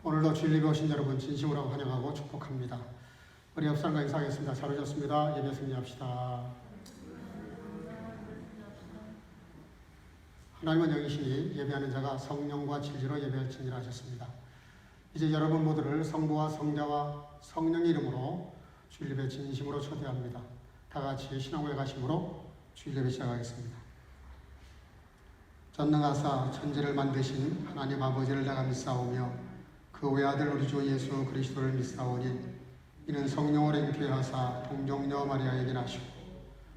오늘도 주일 예배 오신 여러분 진심으로 환영하고 축복합니다. 우리 옆 사람과 인사하겠습니다. 잘 오셨습니다. 예배 승리합시다. 하나님은 영이시니 예배하는 자가 성령과 진리로 예배할지니라 하셨습니다. 이제 여러분 모두를 성부와 성자와 성령의 이름으로 주일 예배 진심으로 초대합니다. 다 같이 신앙고에 가심으로 주일 예배 시작하겠습니다. 전능하사 천지를 만드신 하나님 아버지를 내가 믿사오며 그 외아들 우리 주 예수 그리스도를 믿사오니 이는 성령으로 잉태하사 동정녀 마리아에게 나시고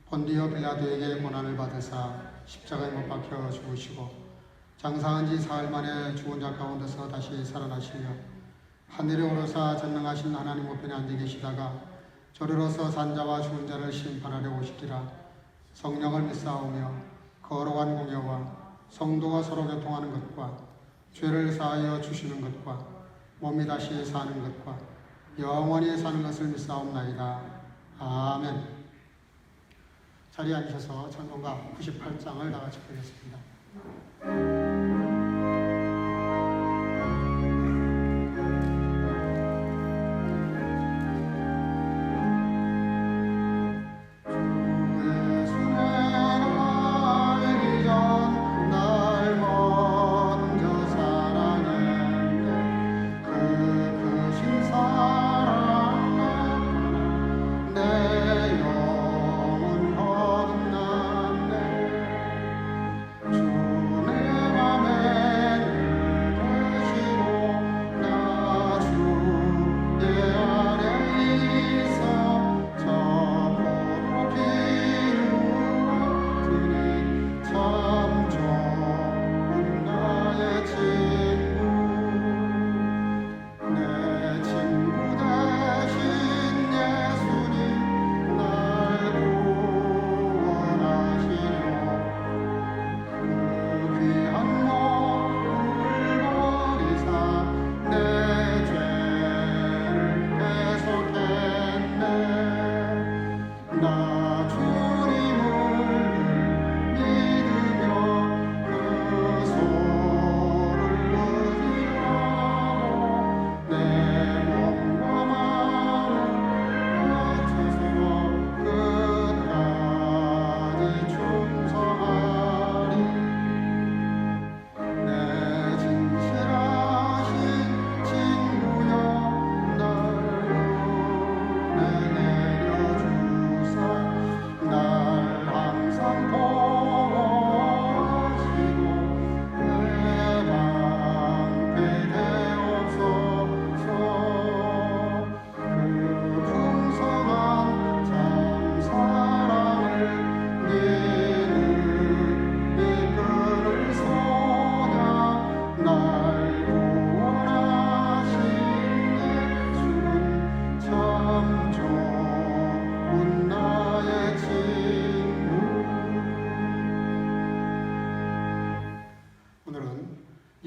본디오 빌라도에게 고난을 받으사 십자가에 못 박혀 죽으시고 장사한 지 사흘 만에 죽은 자 가운데서 다시 살아나시며 하늘에 오르사 전능하신 하나님 우편에 앉아 계시다가 저리로서 산자와 죽은 자를 심판하려 오시리라. 성령을 믿사오며 거룩한 공예와 성도가 서로 교통하는 것과 죄를 사하여 주시는 것과 몸이 다시 사는 것과 영원히 사는 것을 믿사옵나이다. 아멘. 자리에 앉으셔서 찬송가 98장을 다 같이 보겠습니다.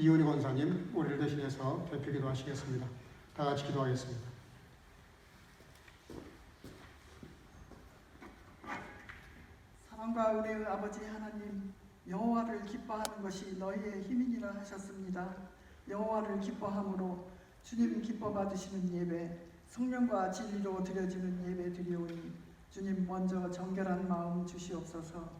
이윤희 권사님 우리를 대신해서 대표기도 하시겠습니다. 다 같이 기도하겠습니다. 사랑과 은혜의 아버지 하나님, 여호와를 기뻐하는 것이 너희의 힘이니라 하셨습니다. 여호와를 기뻐함으로 주님 기뻐 받으시는 예배, 성령과 진리로 드려지는 예배 드리오니 주님 먼저 정결한 마음 주시옵소서.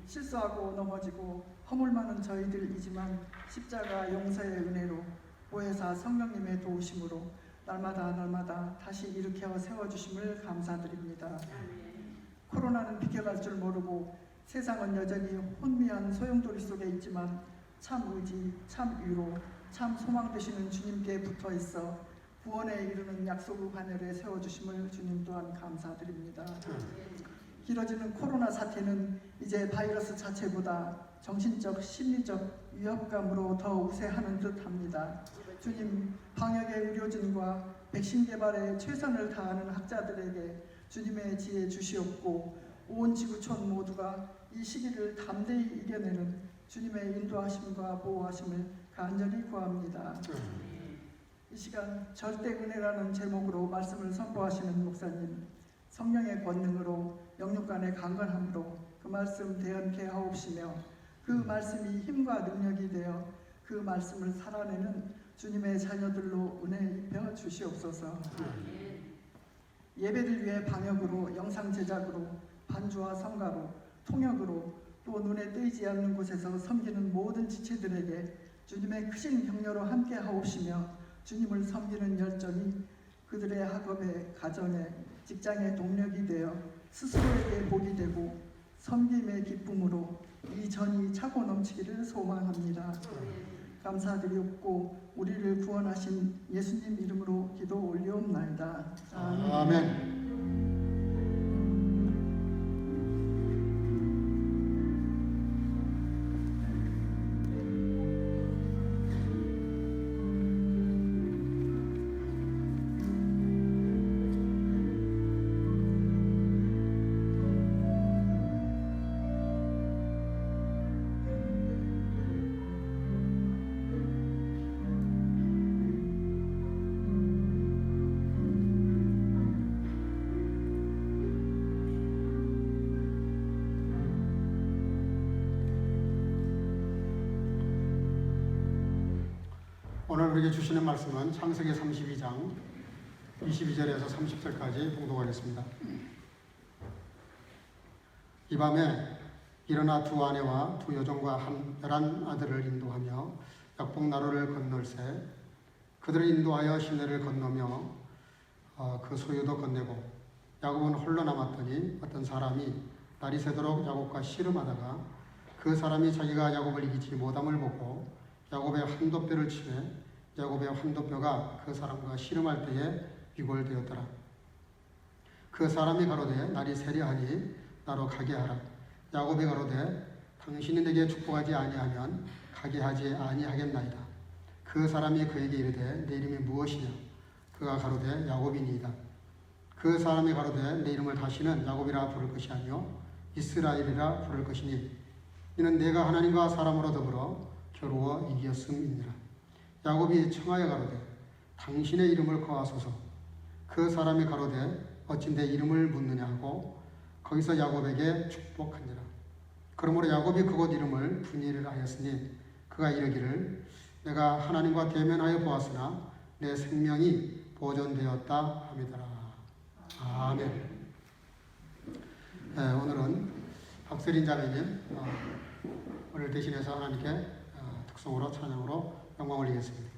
실수하고 넘어지고 허물 많은 저희들이지만 십자가 용서의 은혜로 보혜사 성령님의 도우심으로 날마다 다시 일으켜 세워주심을 감사드립니다. 코로나는 비켜갈 줄 모르고 세상은 여전히 혼미한 소용돌이 속에 있지만 참 의지, 참 위로, 참 소망 되시는 주님께 붙어있어 구원에 이르는 약속의 바늘에 세워주심을 주님 또한 감사드립니다. 길어지는 코로나 사태는 이제 바이러스 자체보다 정신적, 심리적 위협감으로 더 우세하는 듯합니다. 주님, 방역의 의료진과 백신 개발에 최선을 다하는 학자들에게 주님의 지혜 주시옵고 온 지구촌 모두가 이 시기를 담대히 이겨내는 주님의 인도하심과 보호하심을 간절히 구합니다. 이 시간 절대 은혜라는 제목으로 말씀을 선포하시는 목사님, 성령의 권능으로 영육간의 강건함으로 그 말씀 대언케 하옵시며 그 말씀이 힘과 능력이 되어 그 말씀을 살아내는 주님의 자녀들로 은혜 입혀 주시옵소서. 예배를 위해 방역으로, 영상 제작으로, 반주와 성가로, 통역으로, 또 눈에 띄지 않는 곳에서 섬기는 모든 지체들에게 주님의 크신 격려로 함께 하옵시며 주님을 섬기는 열정이 그들의 학업에, 가정에, 직장의 동력이 되어 스스로에게 복이 되고 섬김의 기쁨으로 이 전이 차고 넘치기를 소망합니다. 감사드리옵고 우리를 구원하신 예수님 이름으로 기도 올리옵나이다. 아멘. 오늘 우리에게 주시는 말씀은 창세기 32장 22절에서 30절까지 봉독하겠습니다. 이 밤에 일어나 두 아내와 두 여종과 한 11아들을 인도하며 약복나루를 건널세 그들을 인도하여 시내를 건너며 그 소유도 건네고 야곱은 홀로 남았더니 어떤 사람이 날이 새도록 야곱과 씨름하다가 그 사람이 자기가 야곱을 이기지 못함을 보고 야곱의 환도뼈를 치매 야곱의 환도뼈가 그 사람과 씨름할 때에 위골되었더라. 그 사람이 가로되 날이 세려하니 나로 가게 하라. 야곱이 가로되 당신이 내게 축복하지 아니하면 가게 하지 아니하겠나이다. 그 사람이 그에게 이르되 내 이름이 무엇이냐? 그가 가로되 야곱이니이다. 그 사람이 가로되 내 이름을 다시는 야곱이라 부를 것이 아니요 이스라엘이라 부를 것이니 이는 내가 하나님과 사람으로 더불어 겨루어 이겼음이니라. 야곱이 청하여 가로되 당신의 이름을 거하소서. 그 사람이 가로되 어찌 내 이름을 묻느냐 하고 거기서 야곱에게 축복하니라. 그러므로 야곱이 그곳 이름을 분이를 하였으니 그가 이르기를 내가 하나님과 대면하여 보았으나 내 생명이 보존되었다 함이더라. 아멘. 네, 오늘은 박세린 자매님 오늘 대신해서 하나님께 특성으로 찬양으로 영광 올리겠습니다.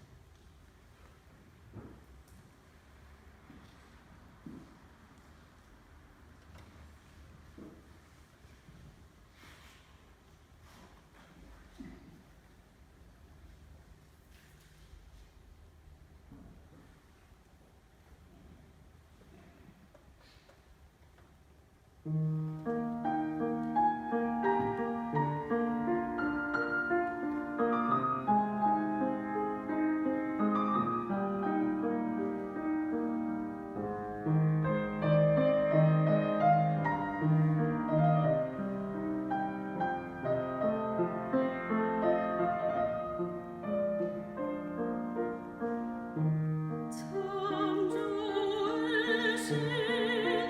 참 좋으신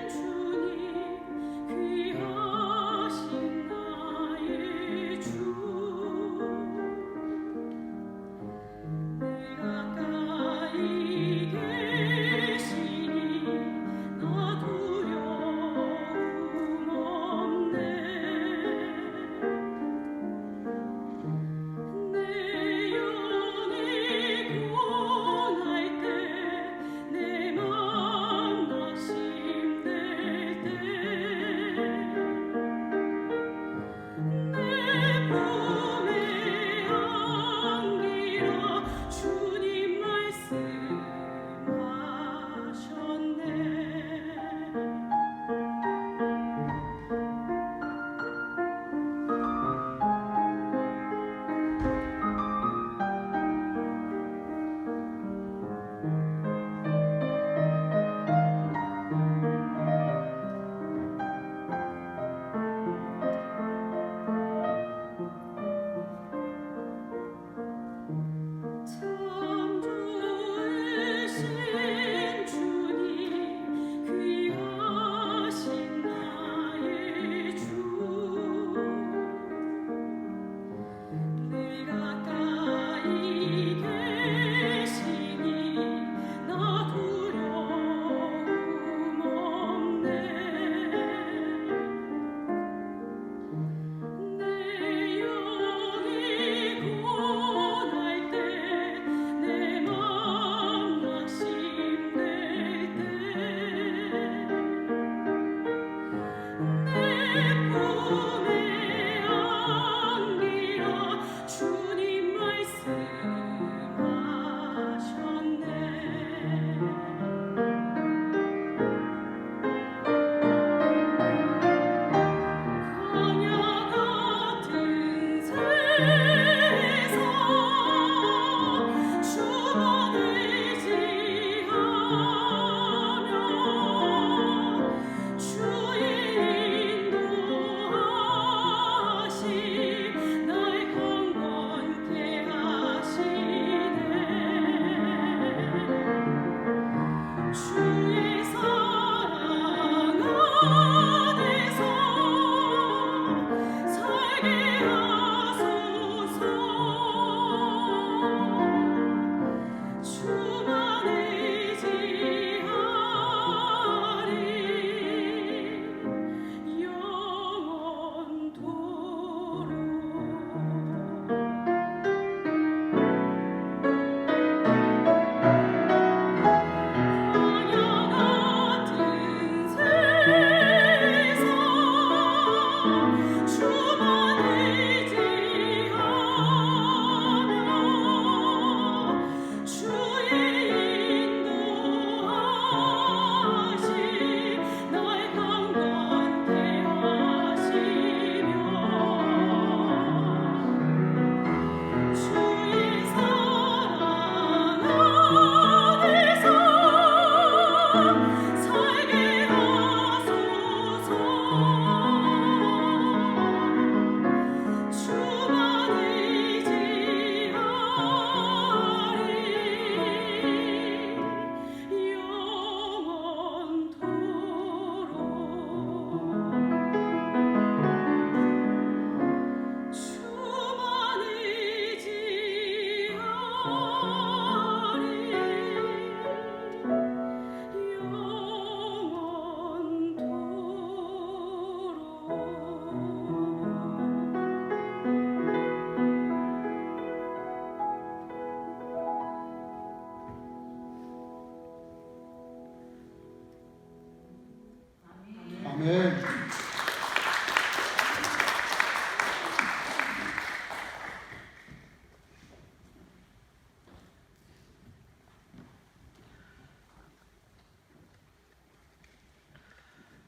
주님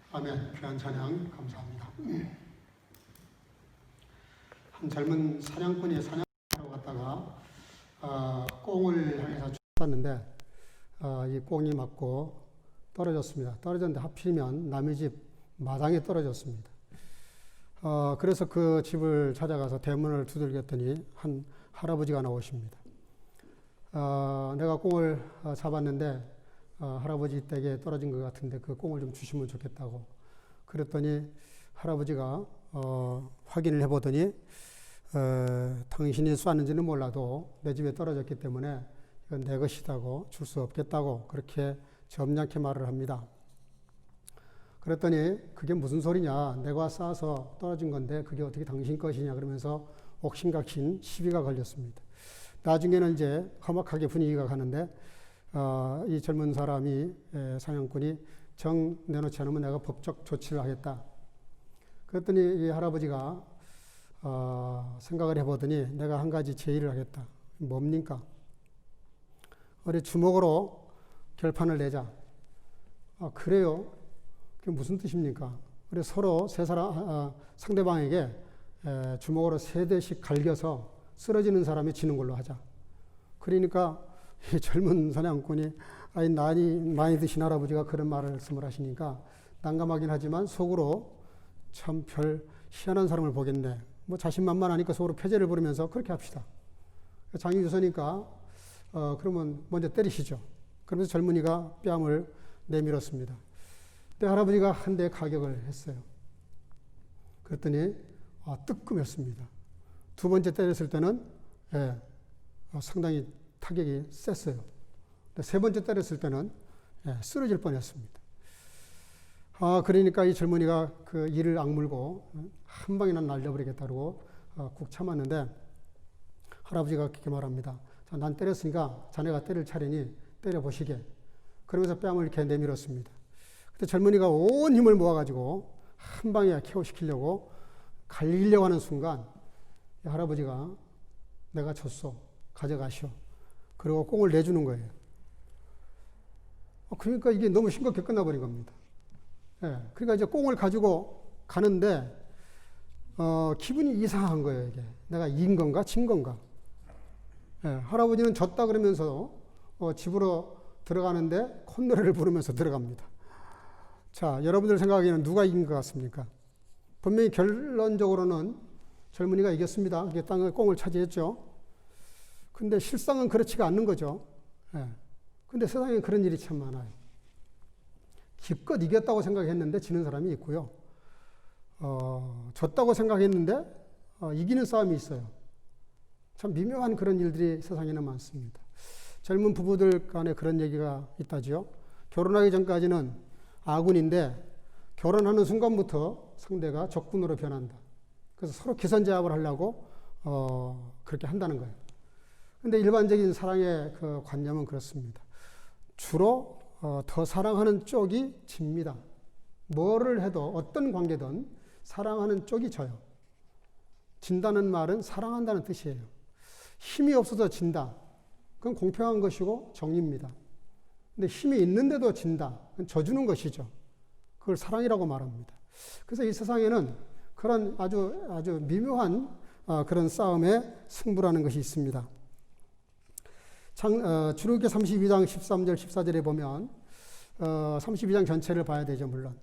아멘. 귀한 찬양 감사합니다. 한 젊은 사냥꾼이 사냥하러 갔다가 꽁을 향해서 쐈는데 이 꽁이 맞고 떨어졌습니다. 떨어졌는데 하필이면 남의 집 마당에 떨어졌습니다. 그래서 그 집을 찾아가서 대문을 두들겼더니 한 할아버지가 나오십니다. 내가 꽁을 잡았는데 할아버지 댁에 떨어진 것 같은데 그 꽁을 좀 주시면 좋겠다고. 그랬더니 할아버지가 확인을 해보더니 당신이 쐈는지는 몰라도 내 집에 떨어졌기 때문에 이건 내 것이다고 줄 수 없겠다고 그렇게 점잖게 말을 합니다. 그랬더니 그게 무슨 소리냐, 내가 쏴서 떨어진 건데 그게 어떻게 당신 것이냐 그러면서 옥신각신 시비가 걸렸습니다. 나중에는 이제 험악하게 분위기가 가는데 이 젊은 사람이 사냥꾼이 정 내놓지 않으면 내가 법적 조치를 하겠다. 그랬더니 이 할아버지가 생각을 해보더니 내가 한 가지 제의를 하겠다. 뭡니까? 우리 주먹으로 결판을 내자. 그래요? 그게 무슨 뜻입니까? 우리 서로 상대방에게 주먹으로 3대씩 갈겨서 쓰러지는 사람이 지는 걸로 하자. 그러니까 이 젊은 사냥꾼이 나이 많이 드신 할아버지가 그런 말씀을 하시니까 난감하긴 하지만 속으로 참 별 희한한 사람을 보겠네. 뭐 자신만만하니까 속으로 패재를 부르면서 그렇게 합시다. 장이 주서니까 그러면 먼저 때리시죠. 그러면서 젊은이가 뺨을 내밀었습니다. 근데 할아버지가 한 대 가격을 했어요. 그랬더니 뜨끔했습니다. 두 번째 때렸을 때는 상당히 타격이 셌어요. 세 번째 때렸을 때는 쓰러질 뻔했습니다. 그러니까 이 젊은이가 그 이를 악물고 한 방에 난 날려버리겠다고 꾹 참았는데 할아버지가 그렇게 말합니다. 자, 난 때렸으니까 자네가 때릴 차례니 때려보시게. 그러면서 뺨을 이렇게 내밀었습니다. 그때 젊은이가 온 힘을 모아가지고 한 방에 KO시키려고 갈기려고 하는 순간 할아버지가 내가 졌어. 가져가시오. 그리고 꽁을 내주는 거예요. 그러니까 이게 너무 싱겁게 끝나버린 겁니다. 그러니까 이제 꽁을 가지고 가는데 기분이 이상한 거예요. 이게 내가 이긴 건가 진 건가. 할아버지는 졌다 그러면서 집으로 들어가는데 콧노래를 부르면서 들어갑니다. 자, 여러분들 생각에는 누가 이긴 것 같습니까? 분명히 결론적으로는 젊은이가 이겼습니다. 이게 땅을 꽁을 차지했죠. 근데 실상은 그렇지가 않는 거죠. 근데 세상에 그런 일이 참 많아요. 기껏 이겼다고 생각했는데 지는 사람이 있고요. 졌다고 생각했는데 이기는 싸움이 있어요. 참 미묘한 그런 일들이 세상에는 많습니다. 젊은 부부들 간에 그런 얘기가 있다지요. 결혼하기 전까지는 아군인데 결혼하는 순간부터 상대가 적군으로 변한다. 그래서 서로 기선제압을 하려고 그렇게 한다는 거예요. 근데 일반적인 사랑의 그 관념은 그렇습니다. 주로 더 사랑하는 쪽이 집니다. 뭐를 해도 어떤 관계든 사랑하는 쪽이 져요. 진다는 말은 사랑한다는 뜻이에요. 힘이 없어서 진다. 그건 공평한 것이고 정의입니다. 근데 힘이 있는데도 진다. 그건 져주는 것이죠. 그걸 사랑이라고 말합니다. 그래서 이 세상에는 그런 아주 미묘한 그런 싸움의 승부라는 것이 있습니다. 출애굽기 32장 13절 14절에 보면 32장 전체를 봐야 되죠. 물론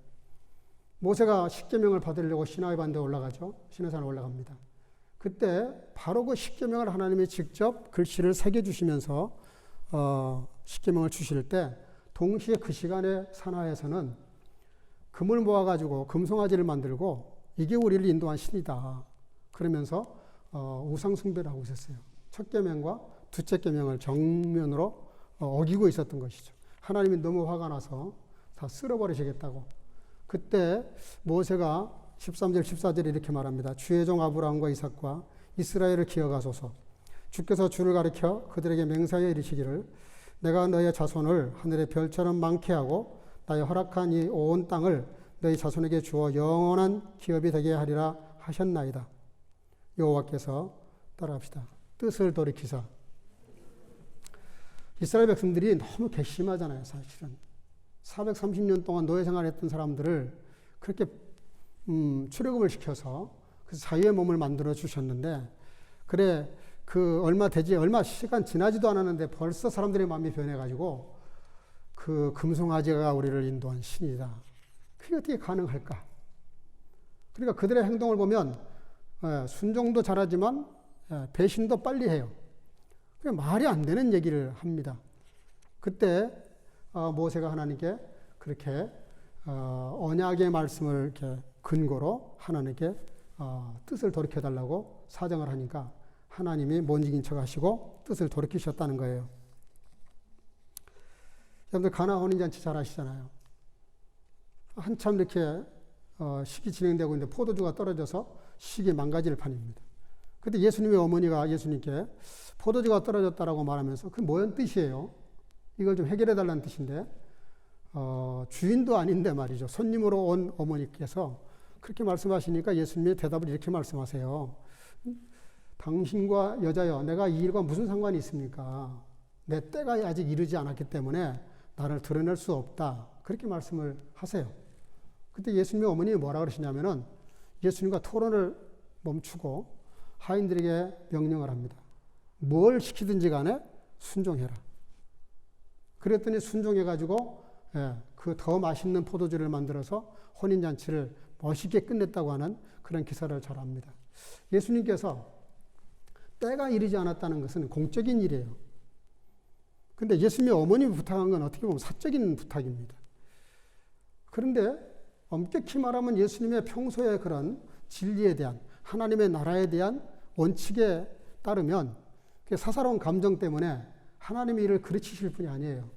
모세가 십계명을 받으려고 시나이 반도에 올라가죠. 시내산에 올라갑니다. 그때 바로 그 십계명을 하나님이 직접 글씨를 새겨주시면서 십계명을 주실 때 동시에 그 시간에 산하에서는 금을 모아가지고 금송아지를 만들고 이게 우리를 인도한 신이다. 그러면서 우상 숭배를 하고 있었어요. 첫 계명과 둘째 계명을 정면으로 어기고 있었던 것이죠. 하나님이 너무 화가 나서 다 쓸어버리시겠다고. 그때 모세가 13절 14절에 이렇게 말합니다. 주의 종 아브라함과 이삭과 이스라엘을 기억하소서. 주께서 주를 가리켜 그들에게 맹세하여 이르시기를 내가 너의 자손을 하늘의 별처럼 많게 하고 나의 허락한 이 온 땅을 너희 자손에게 주어 영원한 기업이 되게 하리라 하셨나이다. 여호와께서 따라합시다. 뜻을 돌이키사. 이스라엘 백성들이 너무 괘씸하잖아요. 사실은 430년 동안 노예 생활했던 사람들을 그렇게 출애굽을 시켜서 그 자유의 몸을 만들어 주셨는데, 그래 그 얼마 시간 지나지도 않았는데 벌써 사람들의 마음이 변해가지고 그 금송아지가 우리를 인도한 신이다. 그게 어떻게 가능할까? 그러니까 그들의 행동을 보면 순종도 잘하지만 배신도 빨리 해요. 말이 안 되는 얘기를 합니다. 그때 모세가 하나님께 그렇게 언약의 말씀을 이렇게 근거로 하나님께 뜻을 돌이켜달라고 사정을 하니까 하나님이 못 이긴 척 하시고 뜻을 돌이키셨다는 거예요. 여러분들 가나 혼인잔치 잘 아시잖아요. 한참 이렇게 식이 진행되고 있는데 포도주가 떨어져서 식이 망가질 판입니다. 그때 예수님의 어머니가 예수님께 포도주가 떨어졌다라고 말하면서 그게 뭐란 뜻이에요? 이걸 좀 해결해 달라는 뜻인데 주인도 아닌데 말이죠. 손님으로 온 어머니께서 그렇게 말씀하시니까 예수님의 대답을 이렇게 말씀하세요. 당신과 여자여, 내가 이 일과 무슨 상관이 있습니까? 내 때가 아직 이르지 않았기 때문에 나를 드러낼 수 없다. 그렇게 말씀을 하세요. 그때 예수님의 어머님이 뭐라 그러시냐면은 예수님과 토론을 멈추고 하인들에게 명령을 합니다. 뭘 시키든지 간에 순종해라. 그랬더니 순종해가지고 그 더 맛있는 포도주를 만들어서 혼인잔치를 멋있게 끝냈다고 하는 그런 기사를 전합니다. 예수님께서 때가 이르지 않았다는 것은 공적인 일이에요. 근데 예수님의 어머님이 부탁한 건 어떻게 보면 사적인 부탁입니다. 그런데 엄격히 말하면 예수님의 평소의 그런 진리에 대한, 하나님의 나라에 대한 원칙에 따르면 사사로운 감정 때문에 하나님의 일을 그르치실 분이 아니에요.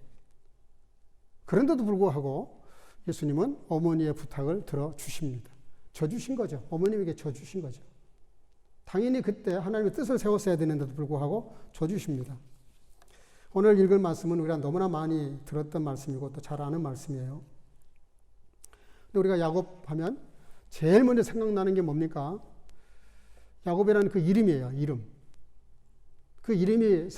그런데도 불구하고 예수님은 어머니의 부탁을 들어주십니다. 져주신 거죠. 어머님에게 져주신 거죠. 당연히 그때 하나님의 뜻을 세웠어야 되는데도 불구하고 져주십니다. 오늘 읽을 말씀은 우리가 너무나 많이 들었던 말씀이고 또 잘 아는 말씀이에요. 근데 우리가 야곱 하면 제일 먼저 생각나는 게 뭡니까? 야곱이라는 그 이름이에요. 이름. 그 이름이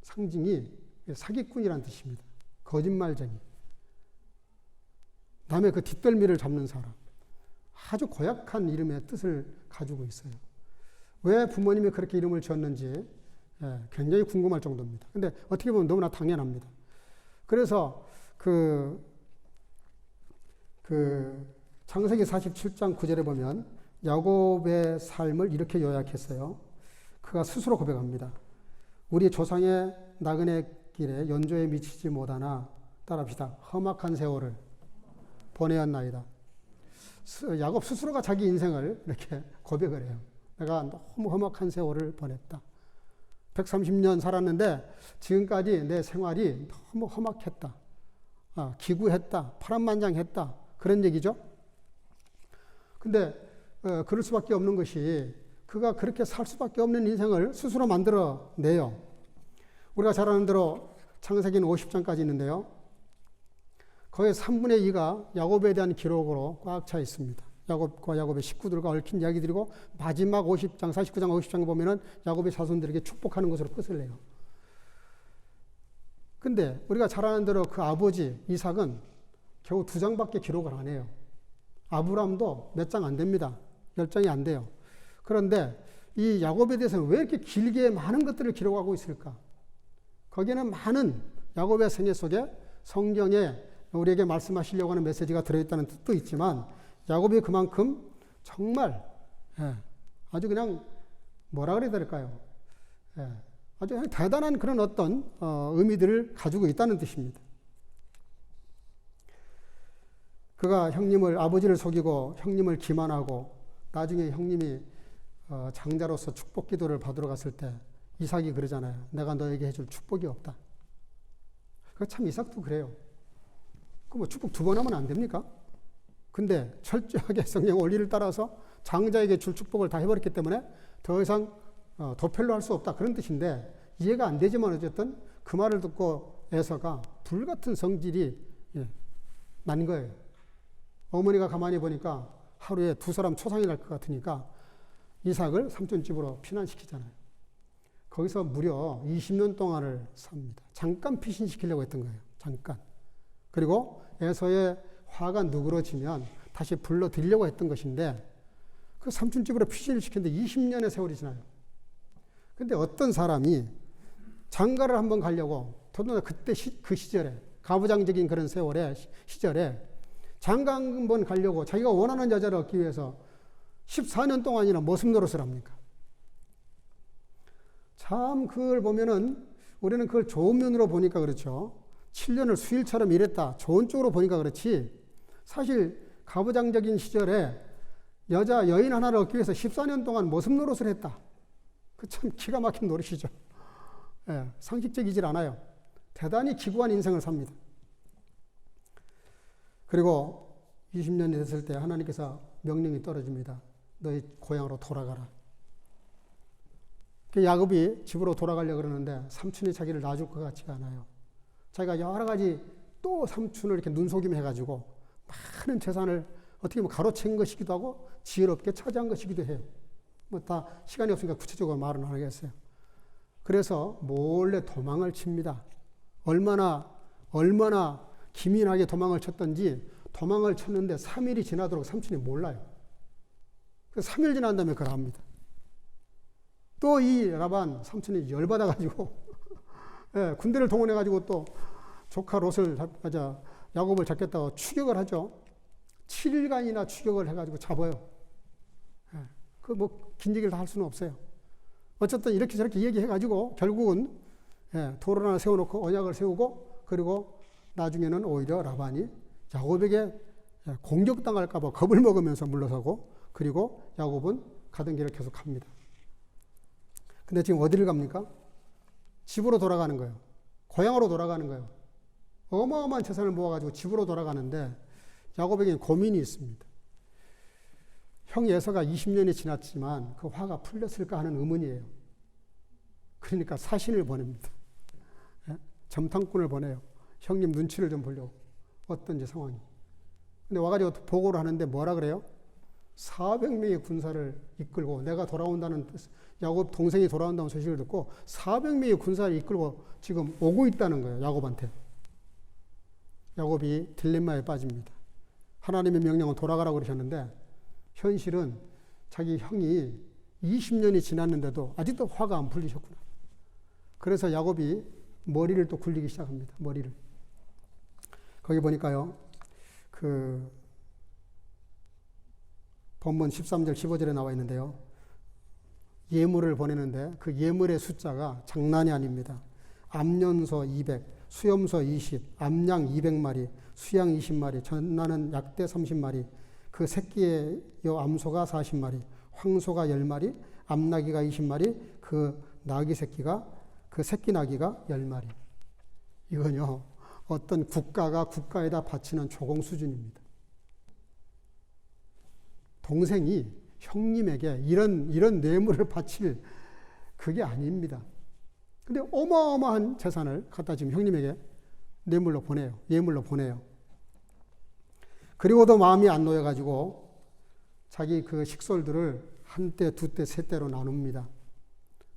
상징이 사기꾼이라는 뜻입니다. 거짓말쟁이. 남의 그 뒷덜미를 잡는 사람. 아주 고약한 이름의 뜻을 가지고 있어요. 왜 부모님이 그렇게 이름을 지었는지 굉장히 궁금할 정도입니다. 근데 어떻게 보면 너무나 당연합니다. 그래서 창세기 47장 9절에 보면 야곱의 삶을 이렇게 요약했어요. 그가 스스로 고백합니다. 우리 조상의 나그네 길에 연조에 미치지 못하나 따라합시다. 험악한 세월을 보내었나이다. 야곱 스스로가 자기 인생을 이렇게 고백을 해요. 내가 너무 험악한 세월을 보냈다. 130년 살았는데 지금까지 내 생활이 너무 험악했다. 기구했다. 파란만장했다. 그런 얘기죠. 근데 그럴 수밖에 없는 것이 그가 그렇게 살 수밖에 없는 인생을 스스로 만들어내요. 우리가 잘 아는 대로 창세기는 50장까지 있는데요. 거의 3분의 2가 야곱에 대한 기록으로 꽉 차 있습니다. 야곱과 야곱의 식구들과 얽힌 이야기들이고 마지막 50장, 49장, 50장에 보면은 야곱의 자손들에게 축복하는 것으로 끝을 내요. 근데 우리가 잘 아는 대로 그 아버지 이삭은 겨우 2장밖에 기록을 안 해요. 아브라함도 몇 장 안 됩니다. 10장이 안 돼요. 그런데 이 야곱에 대해서는 왜 이렇게 길게 많은 것들을 기록하고 있을까? 거기에는 많은 야곱의 생애 속에 성경에 우리에게 말씀하시려고 하는 메시지가 들어있다는 뜻도 있지만 야곱이 그만큼 정말 아주 그냥 뭐라 그래야 될까요? 아주 그냥 대단한 그런 어떤 의미들을 가지고 있다는 뜻입니다. 그가 아버지를 속이고 형님을 기만하고 나중에 형님이 장자로서 축복 기도를 받으러 갔을 때 이삭이 그러잖아요. 내가 너에게 해줄 축복이 없다. 참 이삭도 그래요. 뭐 축복 2번 하면 안 됩니까? 근데 철저하게 성경 원리를 따라서 장자에게 줄 축복을 다 해버렸기 때문에 더 이상 도펠로 할 수 없다. 그런 뜻인데 이해가 안 되지만 어쨌든 그 말을 듣고 에서가 불같은 성질이 난 거예요. 어머니가 가만히 보니까 하루에 2사람 초상이 날 것 같으니까 이삭을 삼촌집으로 피난시키잖아요. 거기서 무려 20년 동안을 삽니다. 잠깐 피신시키려고 했던 거예요. 잠깐. 그리고 에서의 화가 누그러지면 다시 불러들이려고 했던 것인데 그 삼촌집으로 피신을 시켰는데 20년의 세월이 지나요. 근데 어떤 사람이 장가를 한번 가려고 더더나 그때 그 시절에 가부장적인 그런 세월에 시절에 장가 한번 가려고 자기가 원하는 여자를 얻기 위해서 14년 동안이나 머슴 노릇을 합니까? 참 그걸 보면은 우리는 그걸 좋은 면으로 보니까 그렇죠. 7년을 수일처럼 일했다. 좋은 쪽으로 보니까 그렇지. 사실 가부장적인 시절에 여인 하나를 얻기 위해서 14년 동안 머슴 노릇을 했다. 그 참 기가 막힌 노릇이죠. 예, 상식적이질 않아요. 대단히 기구한 인생을 삽니다. 그리고 20년이 됐을 때 하나님께서 명령이 떨어집니다. 너희 고향으로 돌아가라. 야곱이 집으로 돌아가려고 그러는데 삼촌이 자기를 놔줄 것 같지가 않아요. 자기가 여러 가지 또 삼촌을 이렇게 눈속임 해가지고 많은 재산을 어떻게 보면 가로챈 것이기도 하고 지혜롭게 차지한 것이기도 해요. 뭐 다 시간이 없으니까 구체적으로 말은 안 하겠어요. 그래서 몰래 도망을 칩니다. 얼마나 기민하게 도망을 쳤던지 도망을 쳤는데 3일이 지나도록 삼촌이 몰라요. 그래서 3일 지난 다음에 그걸 합니다. 또 이 라반 삼촌이 열받아가지고 예, 군대를 동원해가지고 또 조카 롯을 야곱을 잡겠다고 추격을 하죠. 7일간이나 추격을 해가지고 잡아요. 예, 그 뭐 긴 얘기를 다 할 수는 없어요. 어쨌든 이렇게 저렇게 얘기해가지고 결국은 예, 돌을 하나 세워놓고 언약을 세우고 그리고 나중에는 오히려 라반이 야곱에게 공격당할까봐 겁을 먹으면서 물러서고 그리고 야곱은 가던 길을 계속 갑니다. 근데 지금 어디를 갑니까? 집으로 돌아가는 거예요. 고향으로 돌아가는 거예요. 어마어마한 재산을 모아가지고 집으로 돌아가는데 야곱에게는 고민이 있습니다. 형 에서가 20년이 지났지만 그 화가 풀렸을까 하는 의문이에요. 그러니까 사신을 보냅니다. 점탕꾼을 보내요. 형님 눈치를 좀 보려고. 어떤지 상황이. 근데 와가지고 보고를 하는데 뭐라 그래요? 400명의 군사를 이끌고 내가 돌아온다는 야곱 동생이 돌아온다는 소식을 듣고 400명의 군사를 이끌고 지금 오고 있다는 거예요. 야곱한테. 야곱이 딜레마에 빠집니다. 하나님의 명령은 돌아가라고 그러셨는데 현실은 자기 형이 20년이 지났는데도 아직도 화가 안 풀리셨구나. 그래서 야곱이 머리를 또 굴리기 시작합니다. 머리를. 거기 보니까요. 그 본문 13절 15절에 나와 있는데요. 예물을 보내는데 그 예물의 숫자가 장난이 아닙니다. 암연소 200, 수염소 20, 암양 200마리, 수양 20마리, 전나는 약대 30마리, 그 새끼의 암소가 40마리, 황소가 10마리, 암나기가 20마리, 그 나귀 새끼가 그 새끼 나귀가 10마리. 이건요. 어떤 국가가 국가에다 바치는 조공 수준입니다. 동생이 형님에게 이런 뇌물을 바칠 그게 아닙니다. 근데 어마어마한 재산을 갖다 지금 형님에게 뇌물로 보내요. 예물로 보내요. 그리고도 마음이 안 놓여가지고 자기 그 식솔들을 한때, 두때, 세때로 나눕니다.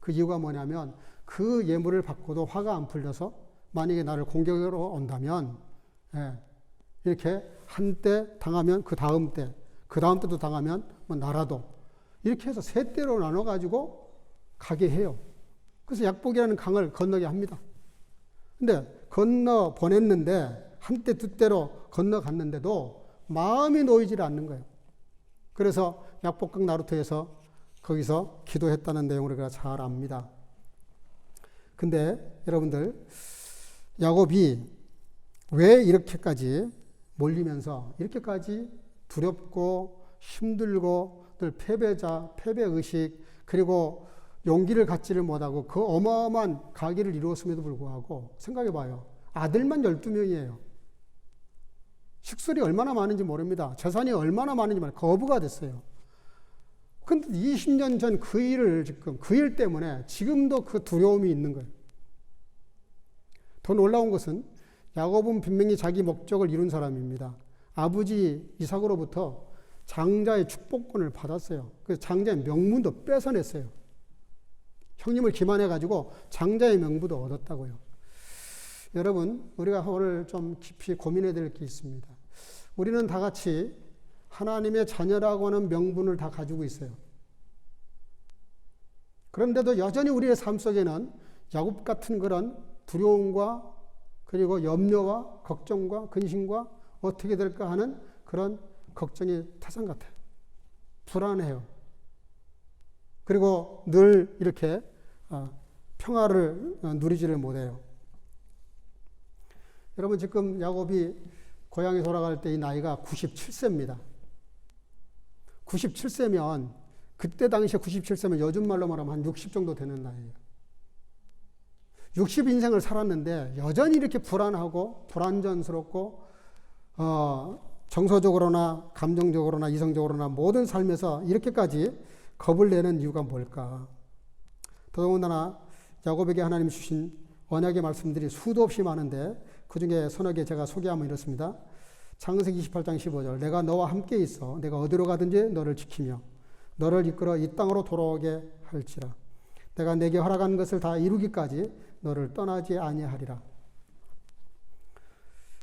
그 이유가 뭐냐면 그 예물을 받고도 화가 안 풀려서 만약에 나를 공격으로 온다면 이렇게 한때 당하면 그 다음 때, 그 다음 때도 당하면 뭐 나라도 이렇게 해서 세 때로 나눠가지고 가게 해요. 그래서 약복이라는 강을 건너게 합니다. 근데 건너 보냈는데 한때 두 때로 건너갔는데도 마음이 놓이질 않는 거예요. 그래서 약복강 나루터에서 거기서 기도했다는 내용을 우리가 잘 압니다. 근데 여러분들 야곱이 왜 이렇게까지 몰리면서 이렇게까지 두렵고 힘들고 늘 패배자, 패배의식 그리고 용기를 갖지를 못하고 그 어마어마한 가기를 이루었음에도 불구하고 생각해 봐요. 아들만 12명이에요. 식술이 얼마나 많은지 모릅니다. 재산이 얼마나 많은지 모릅니다. 거부가 됐어요. 근데 20년 전 그 일을 지금 그 일 때문에 지금도 그 두려움이 있는 거예요. 더 놀라운 것은 야곱은 분명히 자기 목적을 이룬 사람입니다. 아버지 이삭으로부터 장자의 축복권을 받았어요. 그래서 장자의 명분도 뺏어냈어요. 형님을 기만해가지고 장자의 명분도 얻었다고요. 여러분, 우리가 오늘 좀 깊이 고민해야 될 게 있습니다. 우리는 다 같이 하나님의 자녀라고 하는 명분을 다 가지고 있어요. 그런데도 여전히 우리의 삶 속에는 야곱 같은 그런 두려움과 그리고 염려와 걱정과 근심과 어떻게 될까 하는 그런 걱정이 태산 같아요. 불안해요. 그리고 늘 이렇게 평화를 누리지를 못해요. 여러분, 지금 야곱이 고향에 돌아갈 때 이 나이가 97세입니다. 97세면 그때 당시에 97세면 요즘 말로 말하면 한 60 정도 되는 나이예요. 60 인생을 살았는데 여전히 이렇게 불안하고 불안전스럽고 정서적으로나 감정적으로나 이성적으로나 모든 삶에서 이렇게까지 겁을 내는 이유가 뭘까? 더더군다나 야곱에게 하나님 주신 언약의 말씀들이 수도 없이 많은데 그 중에 서너 개 제가 소개하면 이렇습니다. 창세기 28장 15절 내가 너와 함께 있어 내가 어디로 가든지 너를 지키며 너를 이끌어 이 땅으로 돌아오게 할지라. 내가 내게 허락한 것을 다 이루기까지 너를 떠나지 아니하리라.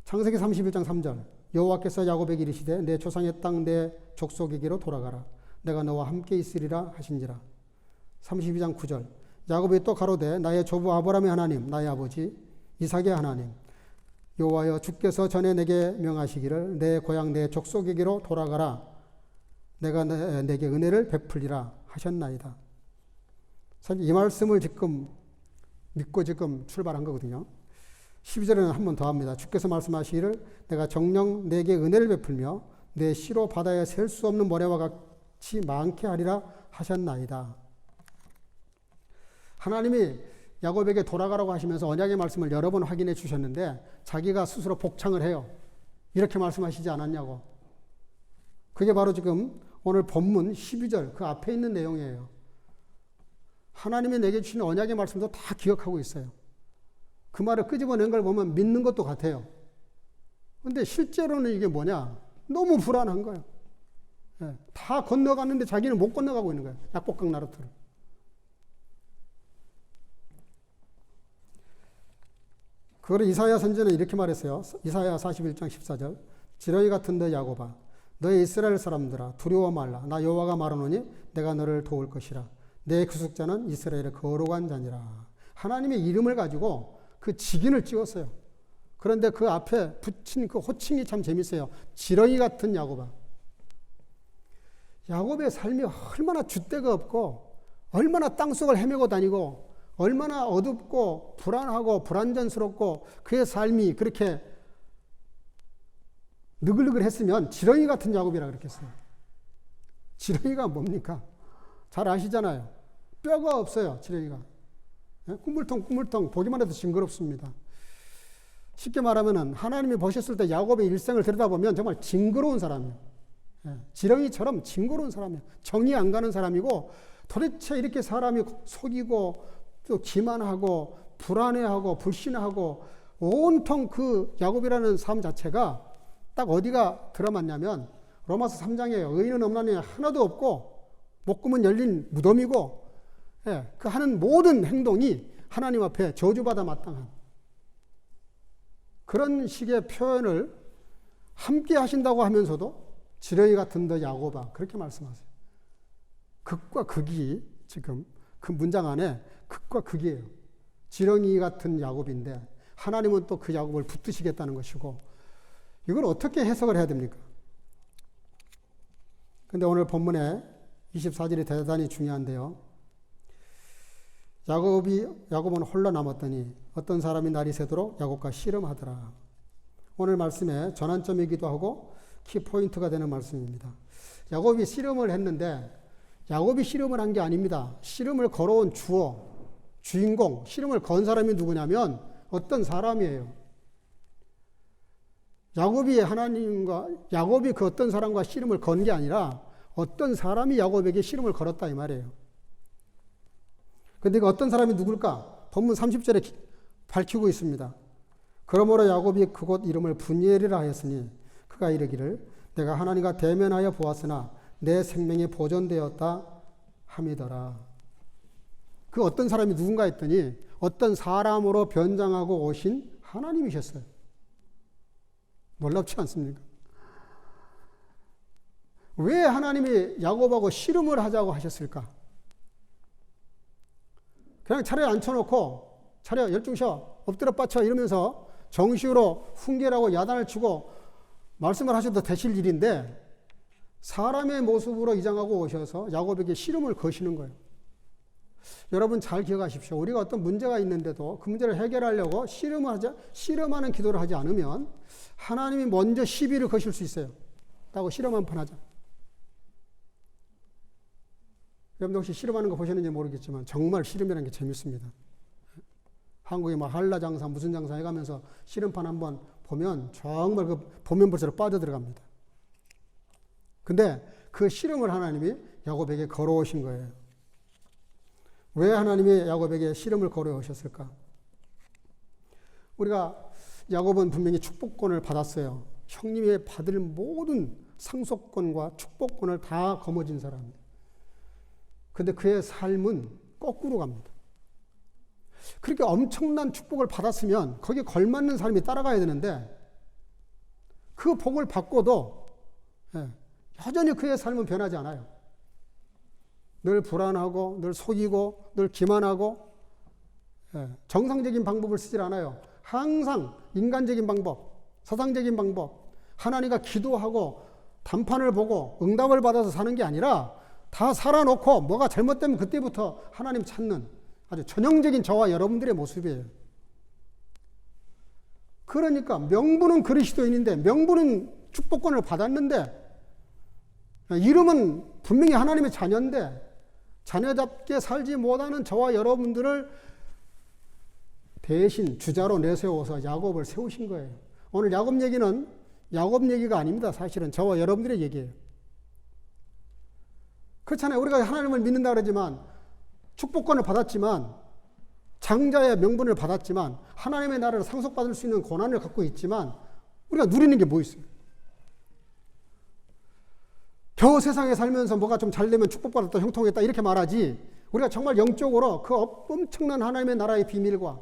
창세기 31장 3절 여호와께서 야곱에게 이르시되 내 조상의 땅 내 족속에게로 돌아가라. 내가 너와 함께 있으리라 하신지라. 32장 9절 야곱이 또 가로되 나의 조부 아브라함의 하나님 나의 아버지 이삭의 하나님 여호와여 주께서 전에 내게 명하시기를 내 고향 내 족속에게로 돌아가라. 내가 내게 은혜를 베풀리라 하셨나이다. 사실 이 말씀을 지금 믿고 지금 출발한 거거든요. 12절에는 한 번 더 합니다. 주께서 말씀하시기를 내가 정녕 내게 은혜를 베풀며 내 씨로 바다에 셀 수 없는 모래와 같이 많게 하리라 하셨나이다. 하나님이 야곱에게 돌아가라고 하시면서 언약의 말씀을 여러 번 확인해 주셨는데 자기가 스스로 복창을 해요. 이렇게 말씀하시지 않았냐고. 그게 바로 지금 오늘 본문 12절 그 앞에 있는 내용이에요. 하나님이 내게 주신 언약의 말씀도 다 기억하고 있어요. 그 말을 끄집어낸 걸 보면 믿는 것도 같아요. 근데 실제로는 이게 뭐냐? 너무 불안한 거예요. 예, 다 건너갔는데 자기는 못 건너가고 있는 거예요. 약복강 나루터를. 그걸 이사야 선지자는 이렇게 말했어요. 이사야 41장 14절 지렁이 같은 너 야곱아 너의 이스라엘 사람들아 두려워 말라. 나 여호와가 말하노니 내가 너를 도울 것이라. 내 구속자는 이스라엘의 거룩한 자니라. 하나님의 이름을 가지고 그 직인을 찍었어요. 그런데 그 앞에 붙인 그 호칭이 참 재밌어요. 지렁이 같은 야곱아. 야곱의 삶이 얼마나 줏대가 없고 얼마나 땅속을 헤매고 다니고 얼마나 어둡고 불안하고 불안전스럽고 그의 삶이 그렇게 느글느글했으면 지렁이 같은 야곱이라 그랬겠어요. 지렁이가 뭡니까? 잘 아시잖아요. 뼈가 없어요. 지렁이가. 꾸물텅 보기만 해도 징그럽습니다. 쉽게 말하면 하나님이 보셨을 때 야곱의 일생을 들여다보면 정말 징그러운 사람이에요. 지렁이처럼 징그러운 사람이에요. 정이 안 가는 사람이고 도대체 이렇게 사람이 속이고 또 기만하고 불안해하고 불신하고 온통 그 야곱이라는 삶 자체가 딱 어디가 들어맞냐면 로마서 3장이에요. 의인은 없나니 하나도 없고 목구멍 열린 무덤이고 그 하는 모든 행동이 하나님 앞에 저주받아 마땅한 그런 식의 표현을 함께 하신다고 하면서도 지렁이 같은 너 야곱아 그렇게 말씀하세요. 극과 극이 지금 그 문장 안에 극과 극이에요. 지렁이 같은 야곱인데 하나님은 또 그 야곱을 붙드시겠다는 것이고 이걸 어떻게 해석을 해야 됩니까? 근데 오늘 본문에 24절이 대단히 중요한데요. 야곱은 홀로 남았더니 어떤 사람이 날이 새도록 야곱과 씨름하더라. 오늘 말씀의 전환점이기도 하고 키포인트가 되는 말씀입니다. 야곱이 씨름을 했는데 야곱이 씨름을 한 게 아닙니다. 씨름을 걸어온 주인공, 씨름을 건 사람이 누구냐면 어떤 사람이에요. 야곱이 그 어떤 사람과 씨름을 건 게 아니라 어떤 사람이 야곱에게 씨름을 걸었다 이 말이에요. 그런데 그 어떤 사람이 누굴까? 본문 30절에 밝히고 있습니다. 그러므로 야곱이 그곳 이름을 분이엘이라 하였으니 그가 이르기를 내가 하나님과 대면하여 보았으나 내 생명이 보존되었다 함이더라. 그 어떤 사람이 누군가 했더니 어떤 사람으로 변장하고 오신 하나님이셨어요. 놀랍지 않습니까? 왜 하나님이 야곱하고 씨름을 하자고 하셨을까? 그냥 차라리 앉혀놓고 차라리 열중셔 엎드려 뻗쳐 이러면서 정식으로 훈계라고 야단을 치고 말씀을 하셔도 되실 일인데 사람의 모습으로 이장하고 오셔서 야곱에게 씨름을 거시는 거예요. 여러분 잘 기억하십시오. 우리가 어떤 문제가 있는데도 그 문제를 해결하려고 씨름하는 기도를 하지 않으면 하나님이 먼저 시비를 거실 수 있어요. 라고 씨름 한판 하자. 여러분들 혹시 씨름하는 거 보셨는지 모르겠지만 정말 씨름이라는 게 재밌습니다. 한국에 막 한라장사 무슨 장사 해가면서 씨름판 한번 보면 정말 그 보면 볼수록 빠져들어갑니다. 근데 그 씨름을 하나님이 야곱에게 걸어오신 거예요. 왜 하나님이 야곱에게 씨름을 걸어오셨을까? 우리가 야곱은 분명히 축복권을 받았어요. 형님이 받을 모든 상속권과 축복권을 다 거머쥔 사람이에요. 근데 그의 삶은 거꾸로 갑니다. 그렇게 엄청난 축복을 받았으면 거기에 걸맞는 사람이 따라가야 되는데 그 복을 받고도 여전히 그의 삶은 변하지 않아요. 늘 불안하고 늘 속이고 늘 기만하고 정상적인 방법을 쓰질 않아요. 항상 인간적인 방법, 사상적인 방법, 하나님과 기도하고 단판을 보고 응답을 받아서 사는 게 아니라 다 살아놓고 뭐가 잘못되면 그때부터 하나님 찾는 아주 전형적인 저와 여러분들의 모습이에요. 그러니까 명분은 그리스도인인데 명분은 축복권을 받았는데 이름은 분명히 하나님의 자녀인데 자녀답게 살지 못하는 저와 여러분들을 대신 주자로 내세워서 야곱을 세우신 거예요. 오늘 야곱 얘기는 야곱 얘기가 아닙니다. 사실은 저와 여러분들의 얘기예요. 그렇잖아요. 우리가 하나님을 믿는다 그러지만 축복권을 받았지만 장자의 명분을 받았지만 하나님의 나라를 상속받을 수 있는 권한을 갖고 있지만 우리가 누리는 게 뭐 있어요? 겨우 세상에 살면서 뭐가 좀 잘 되면 축복받았다, 형통했다 이렇게 말하지 우리가 정말 영적으로 그 엄청난 하나님의 나라의 비밀과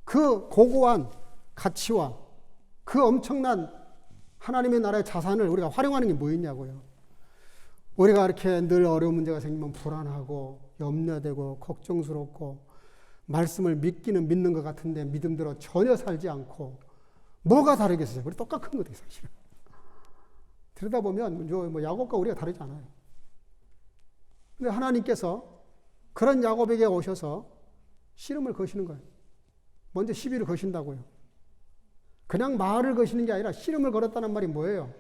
그 고고한 가치와 그 엄청난 하나님의 나라의 자산을 우리가 활용하는 게 뭐 있냐고요. 우리가 이렇게 늘 어려운 문제가 생기면 불안하고 염려되고 걱정스럽고 말씀을 믿기는 믿는 것 같은데 믿음대로 전혀 살지 않고 뭐가 다르겠어요? 우리 똑같은 거예요, 사실은. 들여다보면 뭐 야곱과 우리가 다르지 않아요. 근데 하나님께서 그런 야곱에게 오셔서 씨름을 거시는 거예요. 먼저 시비를 거신다고요. 그냥 말을 거시는 게 아니라 씨름을 걸었다는 말이 뭐예요?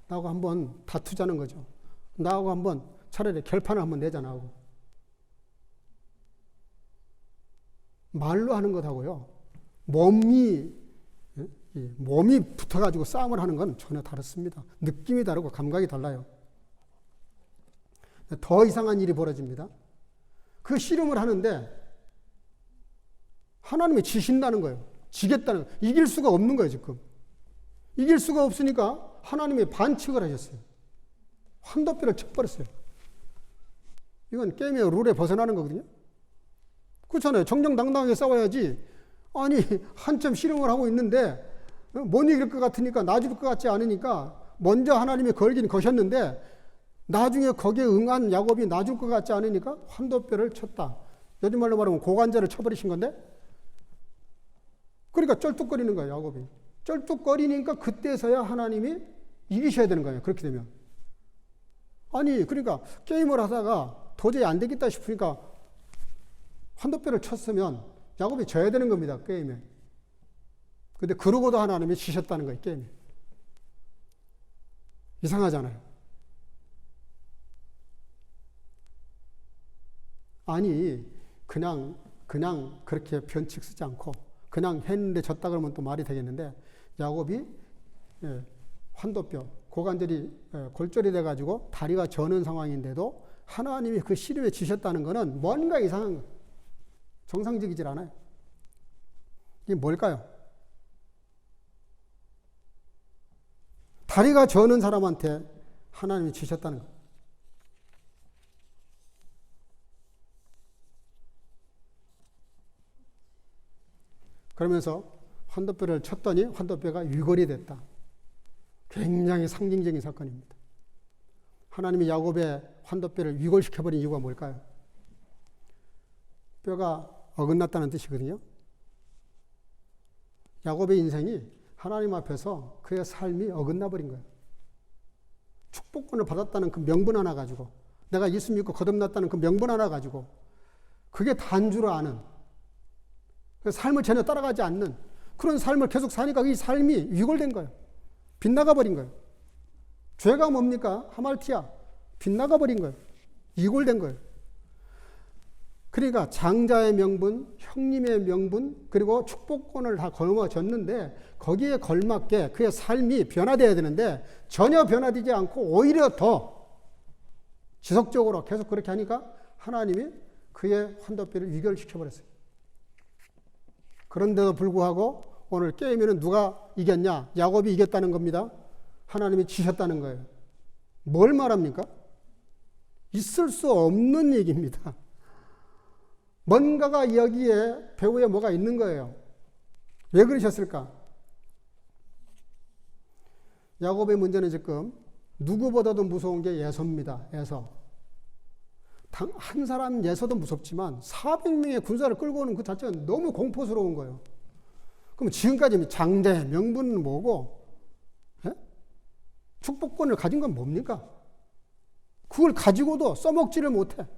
나하고 한번 다투자는 거죠. 나하고 한번 차라리 결판을 한번 내자 나하고. 말로 하는 것하고요. 몸이 붙어가지고 싸움을 하는 건 전혀 다릅니다. 느낌이 다르고 감각이 달라요. 더 이상한 일이 벌어집니다. 그 씨름을 하는데 하나님이 지신다는 거예요. 지겠다는 거예요. 이길 수가 없는 거예요, 지금. 이길 수가 없으니까 하나님이 반칙을 하셨어요. 환도뼈를 쳐버렸어요. 이건 게임의 룰에 벗어나는 거거든요. 그렇잖아요. 정정당당하게 싸워야지. 아니, 한참 씨름을 하고 있는데 못 이길 것 같으니까 놔줄 것 같지 않으니까 먼저 하나님이 걸긴 거셨는데 나중에 거기에 응한 야곱이 놔줄 것 같지 않으니까 환도뼈를 쳤다. 요즘 말로 말하면 고관절을 쳐버리신 건데 그러니까 쩔뚝거리는 거예요, 야곱이. 쩔뚝거리니까 그때서야 하나님이 이기셔야 되는 거예요. 그렇게 되면. 아니, 그러니까 게임을 하다가 도저히 안 되겠다 싶으니까 환도뼈를 쳤으면 야곱이 져야 되는 겁니다, 게임에. 근데 그러고도 하나님이 지셨다는 거예요, 게임에. 이상하잖아요. 아니, 그냥 그렇게 변칙 쓰지 않고 그냥 했는데 졌다 그러면 또 말이 되겠는데 야곱이 환도뼈, 고관절이 골절이 돼가지고 다리가 저는 상황인데도 하나님이 그 씨름에 지셨다는 것은 뭔가 이상한 거예요. 정상적이질 않아요. 이게 뭘까요? 다리가 저는 사람한테 하나님이 지셨다는 거예요. 그러면서 환도뼈를 쳤더니 환도뼈가 위골이 됐다. 굉장히 상징적인 사건입니다. 하나님이 야곱의 환도뼈를 위골시켜버린 이유가 뭘까요? 뼈가 어긋났다는 뜻이거든요. 야곱의 인생이 하나님 앞에서 그의 삶이 어긋나 버린 거예요. 축복권을 받았다는 그 명분 하나 가지고, 내가 예수 믿고 거듭났다는 그 명분 하나 가지고, 그게 다인 줄 아는, 그 삶을 전혀 따라가지 않는 그런 삶을 계속 사니까 이 삶이 위골된 거예요. 빗나가 버린 거예요. 죄가 뭡니까? 하말티아. 빗나가 버린 거예요. 위골된 거예요. 그러니까 장자의 명분, 형님의 명분, 그리고 축복권을 다 거머쥐었는데 거기에 걸맞게 그의 삶이 변화되어야 되는데 전혀 변화되지 않고 오히려 더 지속적으로 계속 그렇게 하니까 하나님이 그의 환도뼈를 위결시켜버렸어요. 그런데도 불구하고 오늘 게임에는 누가 이겼냐? 야곱이 이겼다는 겁니다. 하나님이 지셨다는 거예요. 뭘 말합니까? 있을 수 없는 얘기입니다. 뭔가가 여기에 배후에 뭐가 있는 거예요. 왜 그러셨을까? 야곱의 문제는 지금 누구보다도 무서운 게 에서입니다. 에서. 한 사람 에서도 무섭지만 400명의 군사를 끌고 오는 그 자체가 너무 공포스러운 거예요. 그럼 지금까지 장대, 명분은 뭐고, 예? 축복권을 가진 건 뭡니까? 그걸 가지고도 써먹지를 못해.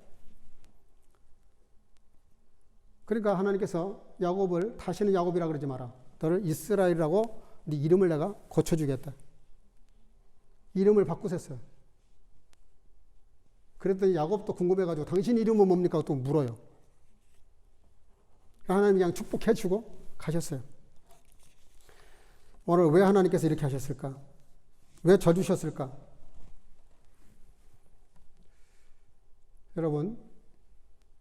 그러니까 하나님께서 야곱을 다시는 야곱이라 그러지 마라. 너를 이스라엘이라고 네 이름을 내가 고쳐주겠다. 이름을 바꾸셨어요. 그랬더니 야곱도 궁금해가지고 당신 이름은 뭡니까? 또 물어요. 하나님이 그냥 축복해주고 가셨어요. 오늘 왜 하나님께서 이렇게 하셨을까? 왜 져주셨을까? 여러분,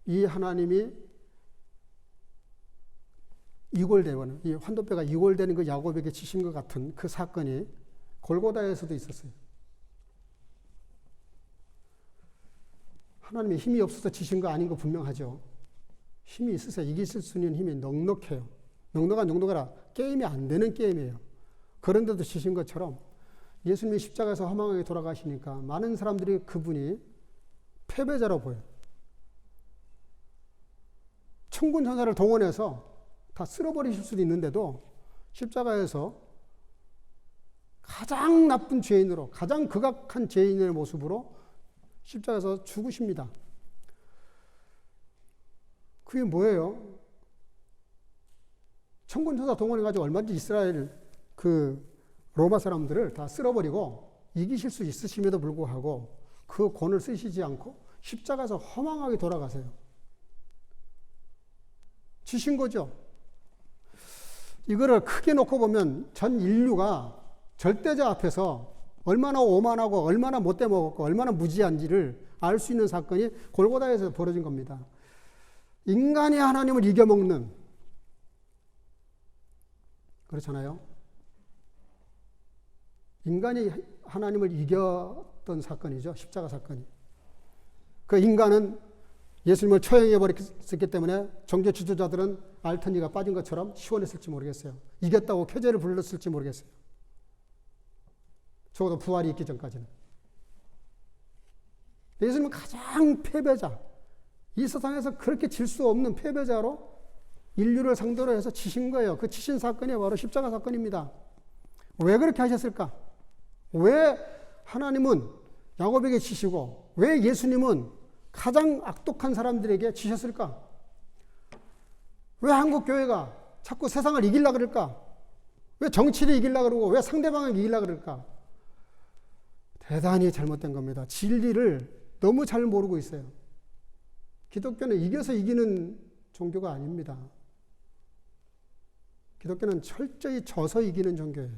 이 하나님이 이골되는, 이 환도뼈가 이골되는 그 야곱에게 치신 것 같은 그 사건이 골고다에서도 있었어요. 하나님이 힘이 없어서 치신 거 아닌 거 분명하죠. 힘이 있으세요. 이기실 수 있는 힘이 넉넉해요. 넉넉한 정도가 게임이 안 되는 게임이에요. 그런데도 치신 것처럼 예수님이 십자가에서 허망하게 돌아가시니까 많은 사람들이 그분이 패배자로 보여요. 천군 천사를 동원해서 다 쓸어버리실 수도 있는데도 십자가에서 가장 나쁜 죄인으로, 가장 극악한 죄인의 모습으로 십자가에서 죽으십니다. 그게 뭐예요? 천군 천사 동원해가지고 얼마든지 이스라엘 그 로마 사람들을 다 쓸어버리고 이기실 수 있으심에도 불구하고 그 권을 쓰시지 않고 십자가에서 허망하게 돌아가세요. 지신 거죠. 이거를 크게 놓고 보면 전 인류가 절대자 앞에서 얼마나 오만하고 얼마나 못돼 먹었고 얼마나 무지한지를 알 수 있는 사건이 골고다에서 벌어진 겁니다. 인간이 하나님을 이겨먹는, 그렇잖아요. 인간이 하나님을 이겼던 사건이죠. 십자가 사건이. 그 인간은 예수님을 처형해버렸기 때문에 종교 지도자들은 알턴이가 빠진 것처럼 시원했을지 모르겠어요. 이겼다고 쾌재를 불렀을지 모르겠어요. 적어도 부활이 있기 전까지는. 예수님은 가장 패배자, 이 세상에서 그렇게 질 수 없는 패배자로 인류를 상대로 해서 치신 거예요. 그 치신 사건이 바로 십자가 사건입니다. 왜 그렇게 하셨을까? 왜 하나님은 야곱에게 치시고 왜 예수님은 가장 악독한 사람들에게 치셨을까? 왜 한국 교회가 자꾸 세상을 이기려고 그럴까? 왜 정치를 이기려고 그러고 왜 상대방을 이기려고 그럴까? 대단히 잘못된 겁니다. 진리를 너무 잘 모르고 있어요. 기독교는 이겨서 이기는 종교가 아닙니다. 기독교는 철저히 져서 이기는 종교예요.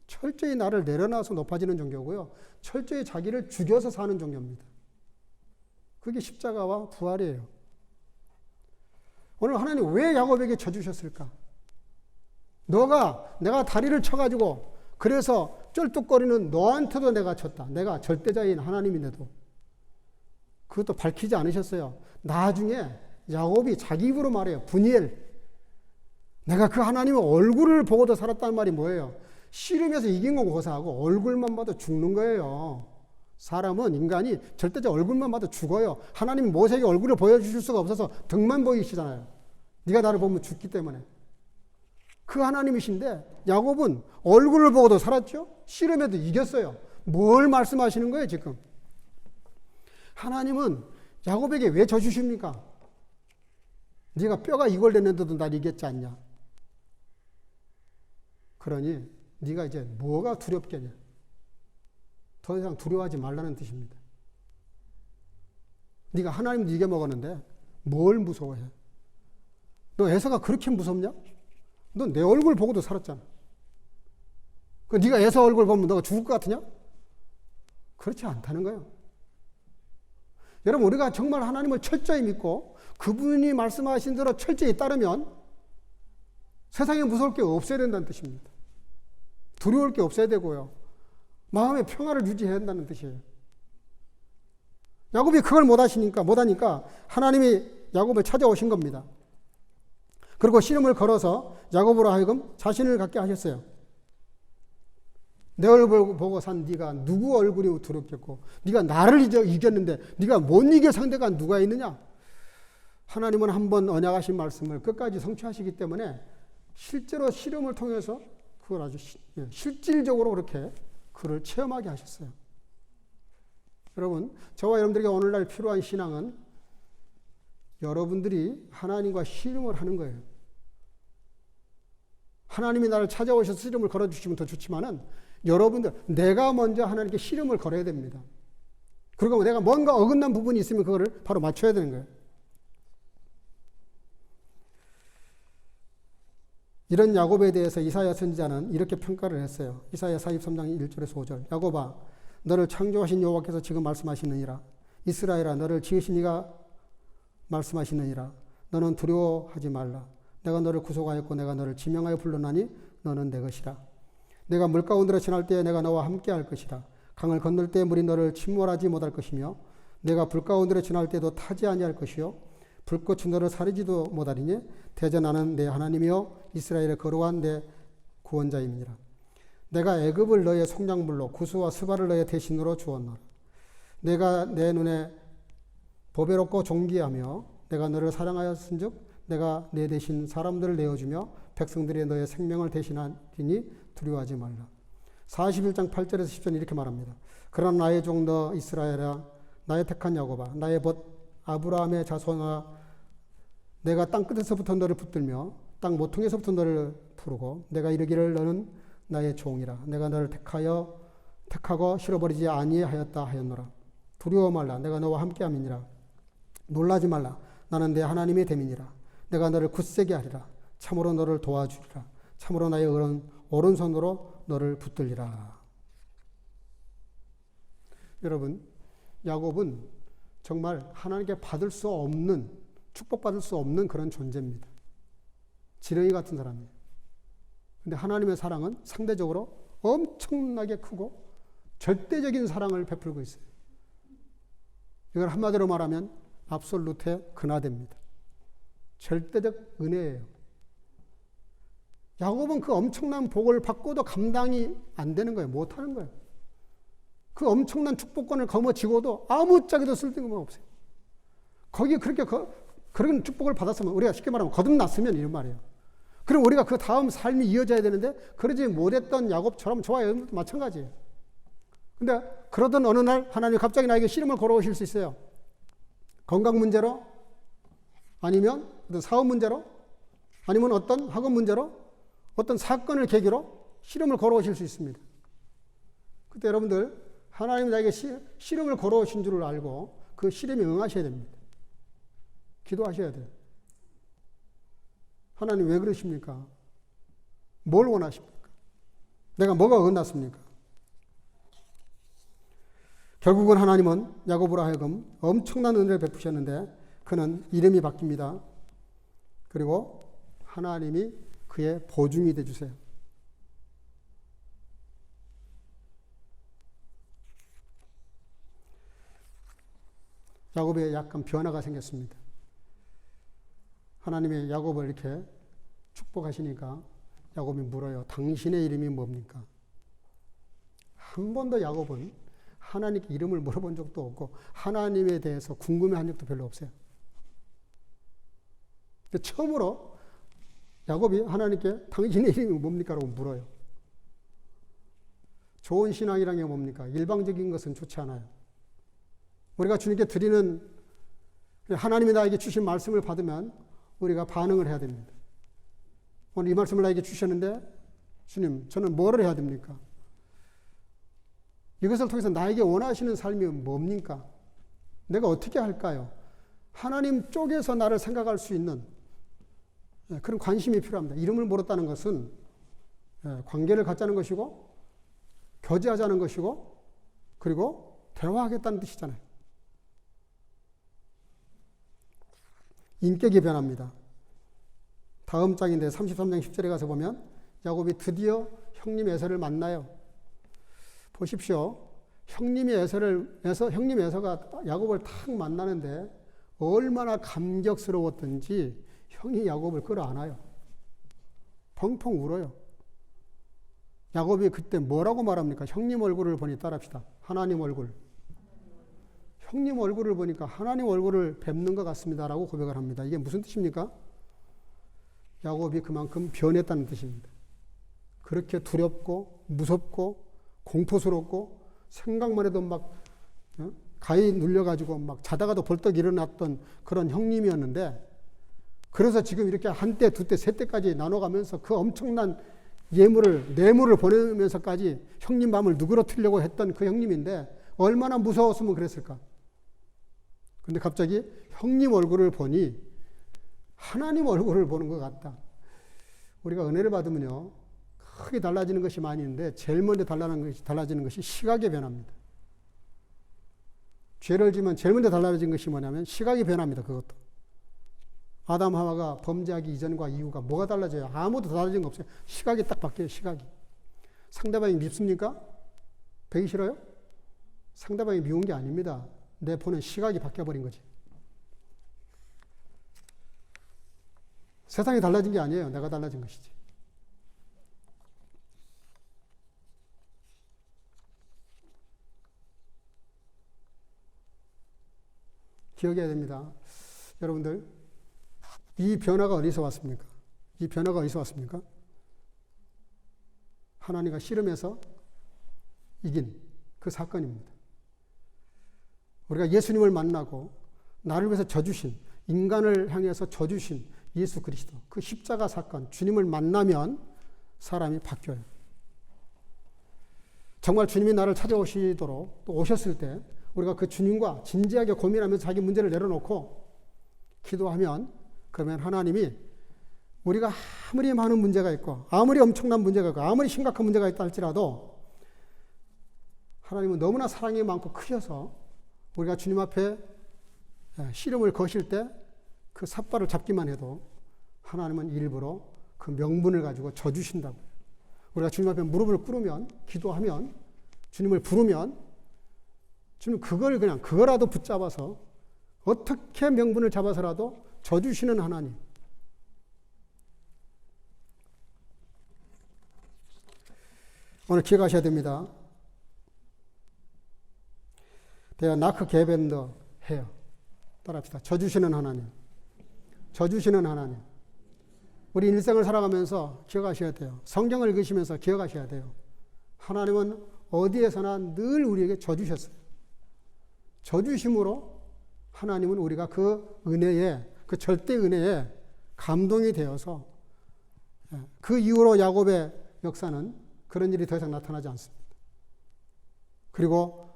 철저히 나를 내려놔서 높아지는 종교고요. 철저히 자기를 죽여서 사는 종교입니다. 그게 십자가와 부활이에요. 오늘 하나님 왜 야곱에게 져주셨을까? 내가 다리를 쳐가지고 그래서 쩔뚝거리는 너한테도 내가 쳤다. 내가 절대자인 하나님인데도. 그것도 밝히지 않으셨어요. 나중에 야곱이 자기 입으로 말해요. 분이엘. 내가 그 하나님의 얼굴을 보고도 살았다는 말이 뭐예요? 씨름에서 이긴 건 고사하고 얼굴만 봐도 죽는 거예요. 사람은, 인간이 절대적 얼굴만 봐도 죽어요. 하나님이 모세에게 얼굴을 보여주실 수가 없어서 등만 보이시잖아요. 네가 나를 보면 죽기 때문에. 그 하나님이신데 야곱은 얼굴을 보고도 살았죠. 씨름에도 이겼어요. 뭘 말씀하시는 거예요 지금? 하나님은 야곱에게 왜 져주십니까? 네가 뼈가 이골됐는데도 날 이겼지 않냐? 그러니 네가 이제 뭐가 두렵겠냐? 더 이상 두려워하지 말라는 뜻입니다. 네가 하나님도 이겨먹었는데 뭘 무서워해? 너 에서가 그렇게 무섭냐? 너 내 얼굴 보고도 살았잖아. 그 네가 에서 얼굴 보면 너가 죽을 것 같으냐? 그렇지 않다는 거예요. 여러분, 우리가 정말 하나님을 철저히 믿고 그분이 말씀하신 대로 철저히 따르면 세상에 무서울 게 없어야 된다는 뜻입니다. 두려울 게 없어야 되고요. 마음의 평화를 유지해야 한다는 뜻이에요. 야곱이 그걸 못하니까 하나님이 야곱을 찾아오신 겁니다. 그리고 씨름을 걸어서 야곱으로 하여금 자신을 갖게 하셨어요. 내 얼굴 보고 산 네가 누구 얼굴이 두렵겠고, 네가 나를 이겼는데 네가 못 이길 상대가 누가 있느냐? 하나님은 한번 언약하신 말씀을 끝까지 성취하시기 때문에 실제로 씨름을 통해서 그걸 아주 실질적으로 그렇게 그를 체험하게 하셨어요. 여러분, 저와 여러분들에게 오늘날 필요한 신앙은 여러분들이 하나님과 씨름을 하는 거예요. 하나님이 나를 찾아오셔서 씨름을 걸어주시면 더 좋지만은 여러분들, 내가 먼저 하나님께 씨름을 걸어야 됩니다. 그리고 내가 뭔가 어긋난 부분이 있으면 그거를 바로 맞춰야 되는 거예요. 이런 야곱에 대해서 이사야 선지자는 이렇게 평가를 했어요. 이사야 43장 1절에서 5절. 야곱아, 너를 창조하신 여호와께서 지금 말씀하시느니라. 이스라엘아, 너를 지으신 이가 말씀하시느니라. 너는 두려워하지 말라. 내가 너를 구속하였고 내가 너를 지명하여 불렀나니 너는 내 것이라. 내가 물 가운데로 지날 때에 내가 너와 함께 할 것이라. 강을 건널 때 물이 너를 침몰하지 못할 것이며 내가 불 가운데로 지날 때도 타지 아니할 것이요 불꽃이 너를 사르지도 못하리니 대저 나는 내 하나님이요 이스라엘의 거룩한 내 구원자임이니라. 내가 애굽을 너의 속량물로 구스와 스바를 너의 대신으로 주었노라. 내가 내 눈에 보배롭고 존귀하며 내가 너를 사랑하였은즉 내가 내 대신 사람들을 내어주며 백성들이 너의 생명을 대신하리니 두려워하지 말라. 41장 8절에서 10절 이렇게 말합니다. 그러나 나의 종 너 이스라엘아, 나의 택한 야곱아, 나의 벗 아브라함의 자손아, 내가 땅끝에서부터 너를 붙들며 땅 모퉁이에서부터 너를 부르고 내가 이르기를 너는 나의 종이라. 내가 너를 택하고 실어버리지 아니하였다 하였노라. 두려워 말라. 내가 너와 함께함이니라. 놀라지 말라. 나는 내 하나님의 됨이니라. 내가 너를 굳세게 하리라. 참으로 너를 도와주리라. 참으로 나의 오른손으로 너를 붙들리라. 여러분, 야곱은 정말 하나님께 받을 수 없는, 축복받을 수 없는 그런 존재입니다. 지렁이 같은 사람이에요. 근데 하나님의 사랑은 상대적으로 엄청나게 크고 절대적인 사랑을 베풀고 있어요. 이걸 한마디로 말하면 압솔루트의 근하대입니다. 절대적 은혜예요. 야곱은 그 엄청난 복을 받고도 감당이 안 되는 거예요. 못 하는 거예요. 그 엄청난 축복권을 거머쥐고도 아무짝에도 쓸데가 없어요. 거기에 그런 축복을 받았으면, 우리가 쉽게 말하면 거듭났으면 이런 말이에요. 그럼 우리가 그 다음 삶이 이어져야 되는데 그러지 못했던 야곱처럼 저와 여러분도 마찬가지예요. 근데 그러던 어느 날 하나님이 갑자기 나에게 씨름을 걸어오실 수 있어요. 건강 문제로, 아니면 어떤 사업 문제로, 아니면 어떤 학업 문제로, 어떤 사건을 계기로 씨름을 걸어오실 수 있습니다. 그때 여러분들 하나님이 나에게 씨름을 걸어오신 줄을 알고 그 씨름에 응하셔야 됩니다. 기도하셔야 돼요. 하나님 왜 그러십니까? 뭘 원하십니까? 내가 뭐가 어긋났습니까? 결국은 하나님은 야곱으로 하여금 엄청난 은혜를 베푸셨는데 그는 이름이 바뀝니다. 그리고 하나님이 그의 보증이 되주세요. 야곱에 약간 변화가 생겼습니다. 하나님이 야곱을 이렇게 축복하시니까 야곱이 물어요. 당신의 이름이 뭡니까? 한 번도 야곱은 하나님께 이름을 물어본 적도 없고 하나님에 대해서 궁금해한 적도 별로 없어요. 처음으로 야곱이 하나님께 당신의 이름이 뭡니까? 라고 물어요. 좋은 신앙이란 게 뭡니까? 일방적인 것은 좋지 않아요. 우리가 주님께 드리는 하나님이 나에게 주신 말씀을 받으면 우리가 반응을 해야 됩니다. 오늘 이 말씀을 나에게 주셨는데 주님, 저는 뭐를 해야 됩니까? 이것을 통해서 나에게 원하시는 삶이 뭡니까? 내가 어떻게 할까요? 하나님 쪽에서 나를 생각할 수 있는 그런 관심이 필요합니다. 이름을 물었다는 것은 관계를 갖자는 것이고 교제하자는 것이고 그리고 대화하겠다는 뜻이잖아요. 인격이 변합니다. 다음 장인데 33장 10절에 가서 보면 야곱이 드디어 형님 에서를 만나요. 보십시오. 형님 에서가 야곱을 탁 만나는데 얼마나 감격스러웠던지 형이 야곱을 끌어안아요. 펑펑 울어요. 야곱이 그때 뭐라고 말합니까? 형님 얼굴을 보니 따라합시다. 하나님 얼굴. 형님 얼굴을 보니까 하나님 얼굴을 뵙는 것 같습니다. 라고 고백을 합니다. 이게 무슨 뜻입니까? 야곱이 그만큼 변했다는 뜻입니다. 그렇게 두렵고 무섭고 공포스럽고 생각만 해도 막 가위 눌려가지고 막 자다가도 벌떡 일어났던 그런 형님이었는데 그래서 지금 이렇게 한때, 두때, 세때까지 나눠가면서 그 엄청난 뇌물을 보내면서까지 형님 마음을 누그러뜨리려고 했던 그 형님인데 얼마나 무서웠으면 그랬을까? 근데 갑자기 형님 얼굴을 보니 하나님 얼굴을 보는 것 같다. 우리가 은혜를 받으면요, 크게 달라지는 것이 많이 있는데 제일 먼저 달라지는 것이 시각의 변화입니다. 죄를 지면 제일 먼저 달라진 것이 뭐냐면 시각이 변합니다. 그것도. 아담 하와가 범죄하기 이전과 이후가 뭐가 달라져요? 아무도 달라진 거 없어요. 시각이 딱 바뀌어요. 시각이. 상대방이 밉습니까? 배기 싫어요? 상대방이 미운 게 아닙니다. 내 보는 시각이 바뀌어버린 거지. 세상이 달라진 게 아니에요. 내가 달라진 것이지. 기억해야 됩니다. 여러분들, 이 변화가 어디서 왔습니까? 이 변화가 어디서 왔습니까? 하나님과 씨름해서 이긴 그 사건입니다. 우리가 예수님을 만나고 나를 위해서 져주신, 인간을 향해서 져주신 예수 그리스도, 그 십자가 사건, 주님을 만나면 사람이 바뀌어요. 정말 주님이 나를 찾아오시도록 또 오셨을 때 우리가 그 주님과 진지하게 고민하면서 자기 문제를 내려놓고 기도하면 그러면 하나님이 우리가 아무리 많은 문제가 있고 아무리 엄청난 문제가 있고 아무리 심각한 문제가 있다 할지라도 하나님은 너무나 사랑이 많고 크셔서 우리가 주님 앞에 씨름을 거실 때 그 삿발을 잡기만 해도 하나님은 일부러 그 명분을 가지고 져주신다고요. 우리가 주님 앞에 무릎을 꿇으면 기도하면 주님을 부르면 주님 그거라도 붙잡아서 어떻게 명분을 잡아서라도 져주시는 하나님. 오늘 기억하셔야 됩니다. 대야 나크 게벤더 해요. 따라합시다. 져주시는 하나님. 져주시는 하나님. 우리 일생을 살아가면서 기억하셔야 돼요. 성경을 읽으시면서 기억하셔야 돼요. 하나님은 어디에서나 늘 우리에게 져주셨어요. 져주심으로 하나님은 우리가 그 은혜에, 그 절대 은혜에 감동이 되어서 그 이후로 야곱의 역사는 그런 일이 더 이상 나타나지 않습니다. 그리고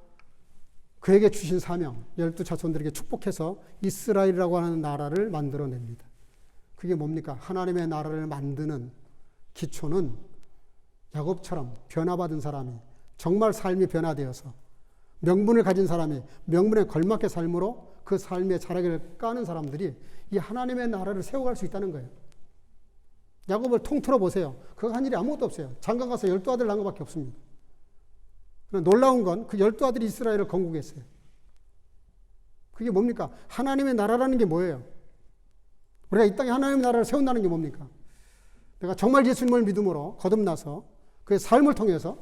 그에게 주신 사명, 12 자손들에게 축복해서 이스라엘이라고 하는 나라를 만들어냅니다. 그게 뭡니까? 하나님의 나라를 만드는 기초는 야곱처럼 변화받은 사람이 정말 삶이 변화되어서 명분을 가진 사람이 명분에 걸맞게 삶으로 그 삶의 자락을 까는 사람들이 이 하나님의 나라를 세워갈 수 있다는 거예요. 야곱을 통틀어 보세요. 그거 한 일이 아무것도 없어요. 장가 가서 12아들 낳은 것밖에 없습니다. 놀라운 건 그 12아들이 이스라엘을 건국했어요. 그게 뭡니까? 하나님의 나라라는 게 뭐예요? 우리가 이 땅에 하나님의 나라를 세운다는 게 뭡니까? 내가 정말 예수님을 믿음으로 거듭나서 그의 삶을 통해서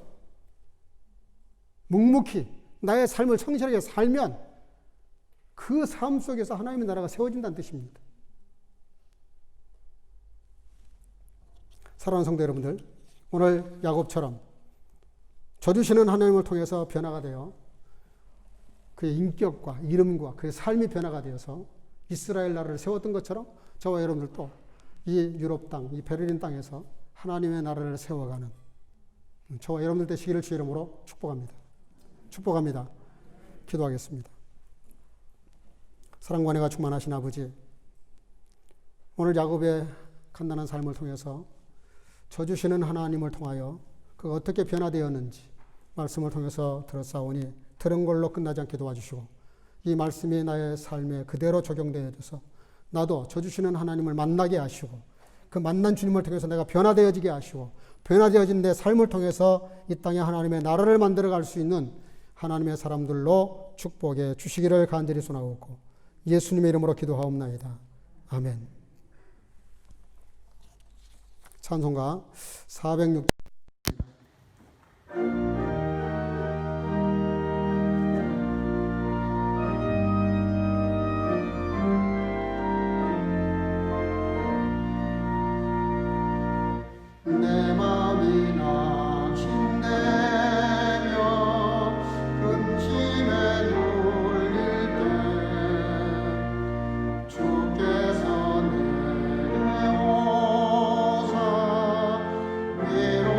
묵묵히 나의 삶을 성실하게 살면 그 삶 속에서 하나님의 나라가 세워진다는 뜻입니다. 사랑하는 성도 여러분들, 오늘 야곱처럼 저주시는 하나님을 통해서 변화가 되어 그의 인격과 이름과 그의 삶이 변화가 되어서 이스라엘 나라를 세웠던 것처럼 저와 여러분들도 이 유럽 땅, 이 베를린 땅에서 하나님의 나라를 세워가는 저와 여러분들 되시기를 주의 이름으로 축복합니다. 축복합니다. 기도하겠습니다. 사랑과 은혜가 충만하신 아버지, 오늘 야곱의 간단한 삶을 통해서 저주시는 하나님을 통하여 그가 어떻게 변화되었는지 말씀을 통해서 들었사오니 들은 걸로 끝나지 않게 도와주시고 이 말씀이 나의 삶에 그대로 적용되어져서 나도 저주시는 하나님을 만나게 하시고 그 만난 주님을 통해서 내가 변화되어지게 하시고 변화되어진 내 삶을 통해서 이 땅에 하나님의 나라를 만들어갈 수 있는 하나님의 사람들로 축복해 주시기를 간절히 소나옵고 예수님의 이름으로 기도하옵나이다. 아멘. 찬송가 406 내 마음이 낙심되며 근심에 눌릴 때 주께서 내게 오사 위로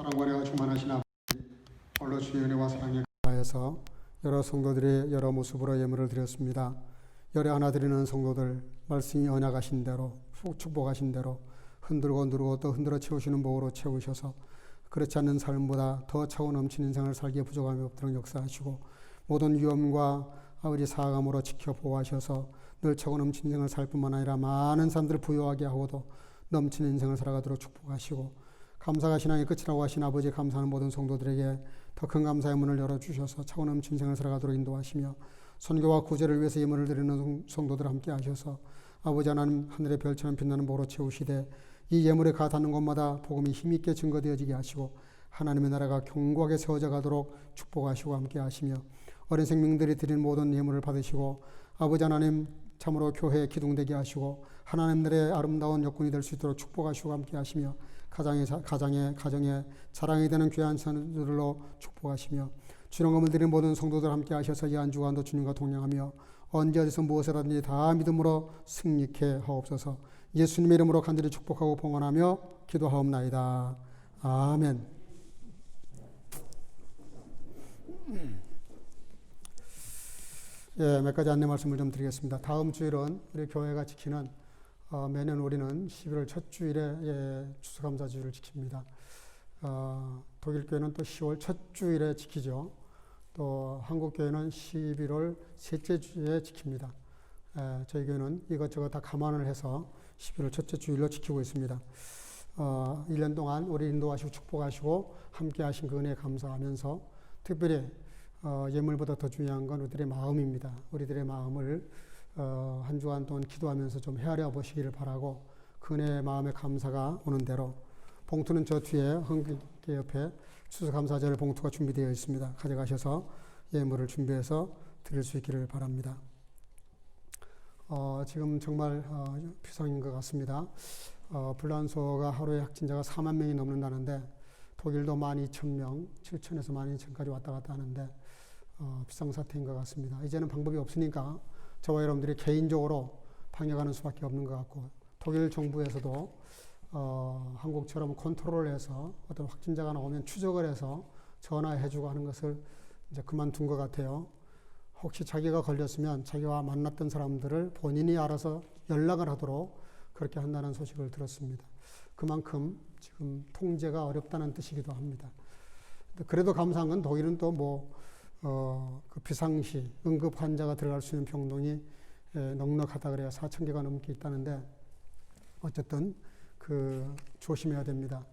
사랑과 은혜가 충만하신 아버지, 홀로 주의 은혜와 사랑에 하여서 여러 성도들이 여러 모습으로 예물을 드렸습니다. 열에 하나 드리는 성도들 말씀이 언약하신 대로 축복하신 대로 흔들고 누르고 또 흔들어 채우시는 복으로 채우셔서 그렇지 않는 삶보다 더 차고 넘치는 인생을 살기에 부족함이 없도록 역사하시고 모든 위험과 아버지 사감으로 지켜 보호하셔서 늘 차고 넘치는 인생을 살 뿐만 아니라 많은 사람들을 부유하게 하고도 넘치는 인생을 살아가도록 축복하시고 감사가 신앙의 끝이라고 하신 아버지 감사하는 모든 성도들에게 더 큰 감사의 문을 열어주셔서 차고 넘치는 인생을 살아가도록 인도하시며 선교와 구제를 위해서 예물을 드리는 성도들 함께 하셔서 아버지 하나님 하늘의 별처럼 빛나는 복으로 채우시되 이 예물에 가 닿는 곳마다 복음이 힘있게 증거되어지게 하시고 하나님의 나라가 견고하게 세워져 가도록 축복하시고 함께 하시며 어린 생명들이 드린 모든 예물을 받으시고 아버지 하나님 참으로 교회에 기둥되게 하시고 하나님 나라의 아름다운 여건이 될 수 있도록 축복하시고 함께 하시며 가정에 자랑이 되는 귀한 자들로 축복하시며 주령금을 드린 모든 성도들 함께 하셔서 이 한 주간도 주님과 동행하며 언제 어디서 무엇을 다 믿음으로 승리케 하옵소서. 예수님의 이름으로 간절히 축복하고 봉헌하며 기도하옵나이다. 아멘. 예, 몇 가지 안내 말씀을 좀 드리겠습니다. 다음 주일은 우리 교회가 지키는 매년 우리는 11월 첫 주일에 추수감사주일을 지킵니다. 독일 교회는 또 10월 첫 주일에 지키죠. 또 한국 교회는 11월 셋째 주에 지킵니다. 저희 교회는 이것저것 다 감안을 해서 11월 첫째 주일로 지키고 있습니다. 1년 동안 우리 인도하시고 축복하시고 함께 하신 그 은혜에 감사하면서 특별히 예물보다 더 중요한 건 우리들의 마음입니다. 우리들의 마음을 한 주간 동안 기도하면서 좀 헤아려 보시기를 바라고 그 은혜의 마음의 감사가 오는 대로 봉투는 저 뒤에 헌금계 옆에 추수감사절 봉투가 준비되어 있습니다. 가져가셔서 예물을 준비해서 드릴 수 있기를 바랍니다. 지금 정말 비상인 것 같습니다. 불란서가 하루에 확진자가 4만 명이 넘는다는데 독일도 12,000명, 7,000에서 12,000까지 왔다 갔다 하는데 비상사태인 것 같습니다. 이제는 방법이 없으니까 저와 여러분들이 개인적으로 방역하는 수밖에 없는 것 같고 독일 정부에서도 한국처럼 컨트롤을 해서 어떤 확진자가 나오면 추적을 해서 전화해주고 하는 것을 이제 그만둔 것 같아요. 혹시 자기가 걸렸으면 자기와 만났던 사람들을 본인이 알아서 연락을 하도록 그렇게 한다는 소식을 들었습니다. 그만큼 지금 통제가 어렵다는 뜻이기도 합니다. 그래도 감사한 건 독일은 또 그 비상시 응급 환자가 들어갈 수 있는 병동이 넉넉하다 그래야 4,000개가 넘게 있다는데 어쨌든 조심해야 됩니다.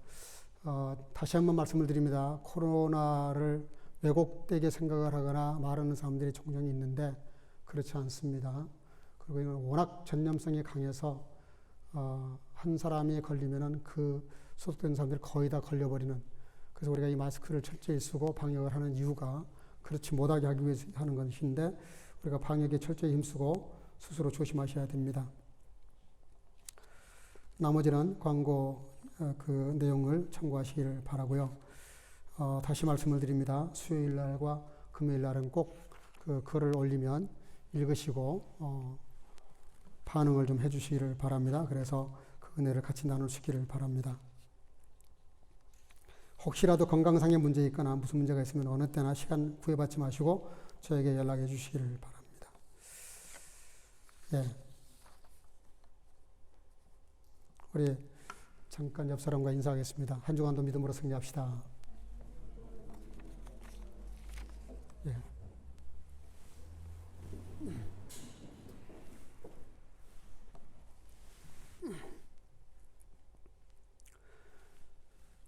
다시 한번 말씀을 드립니다. 코로나를 왜곡되게 생각을 하거나 말하는 사람들이 종종 있는데 그렇지 않습니다. 그리고 이건 워낙 전염성이 강해서 한 사람이 걸리면은 그 소속된 사람들이 거의 다 걸려버리는, 그래서 우리가 이 마스크를 철저히 쓰고 방역을 하는 이유가 그렇지 못하게 하기 위해서 하는 것인데 우리가 방역에 철저히 힘쓰고 스스로 조심하셔야 됩니다. 나머지는 광고 그 내용을 참고하시기를 바라고요. 다시 말씀을 드립니다. 수요일 날과 금요일 날은 꼭 그 글을 올리면 읽으시고 반응을 좀 해주시기를 바랍니다. 그래서 그 은혜를 같이 나눌 수 있기를 바랍니다. 혹시라도 건강상의 문제 있거나 무슨 문제가 있으면 어느 때나 시간 구애받지 마시고 저에게 연락해 주시기를 바랍니다. 예. 우리 잠깐 옆 사람과 인사하겠습니다. 한 주간도 믿음으로 승리합시다. 예.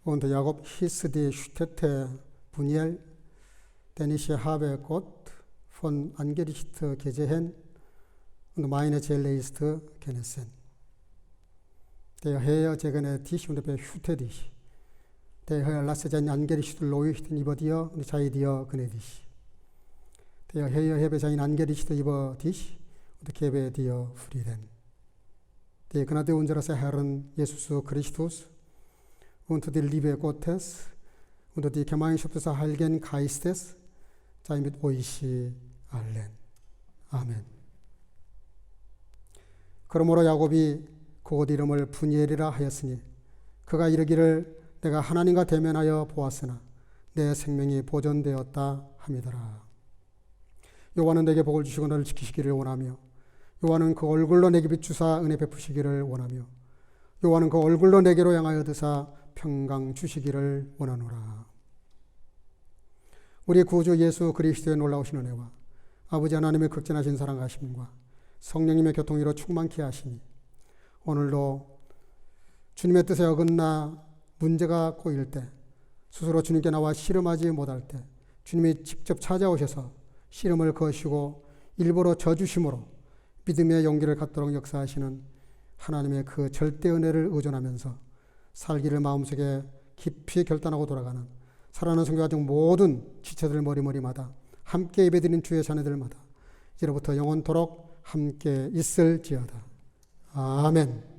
Und Jakob hieß die Städte Puniel, dänische habe Gott von Angesicht gesehen und meine Seele ist genessen. Der Herr segne dich und behüte dich. Der Herr lasse sein Angesicht leuchten über dir und sei dir gnädig. Der Herr hebe sein Angesicht über dich und gebe dir Frieden. Die Gnade unseres Herrn Jesus Christus und die Liebe Gottes und die Gemeinschaft des Heiligen Geistes sei mit euch allen. 아멘. 그러므로 야곱이 그곳 이름을 분이엘이라 하였으니 그가 이르기를 내가 하나님과 대면하여 보았으나 내 생명이 보존되었다 함이더라. 여호와는 내게 복을 주시고 너를 지키시기를 원하며 여호와는 그 얼굴로 내게 비추사 은혜 베푸시기를 원하며 여호와는 그 얼굴로 내게로 향하여 드사 평강 주시기를 원하노라. 우리 구주 예수 그리스도의 놀라우신 은혜와 아버지 하나님의 극진하신 사랑하심과 성령님의 교통으로 충만케 하시니 오늘도 주님의 뜻에 어긋나 문제가 꼬일 때, 스스로 주님께 나와 씨름하지 못할 때 주님이 직접 찾아오셔서 씨름을 거시고 일부러 져주심으로 믿음의 용기를 갖도록 역사하시는 하나님의 그 절대 은혜를 의존하면서 살기를 마음속에 깊이 결단하고 돌아가는 사랑하는 성도 가정 모든 지체들 머리마다 함께 예배드린 주의 자녀들마다 이제로부터 영원토록 함께 있을지어다. 아멘.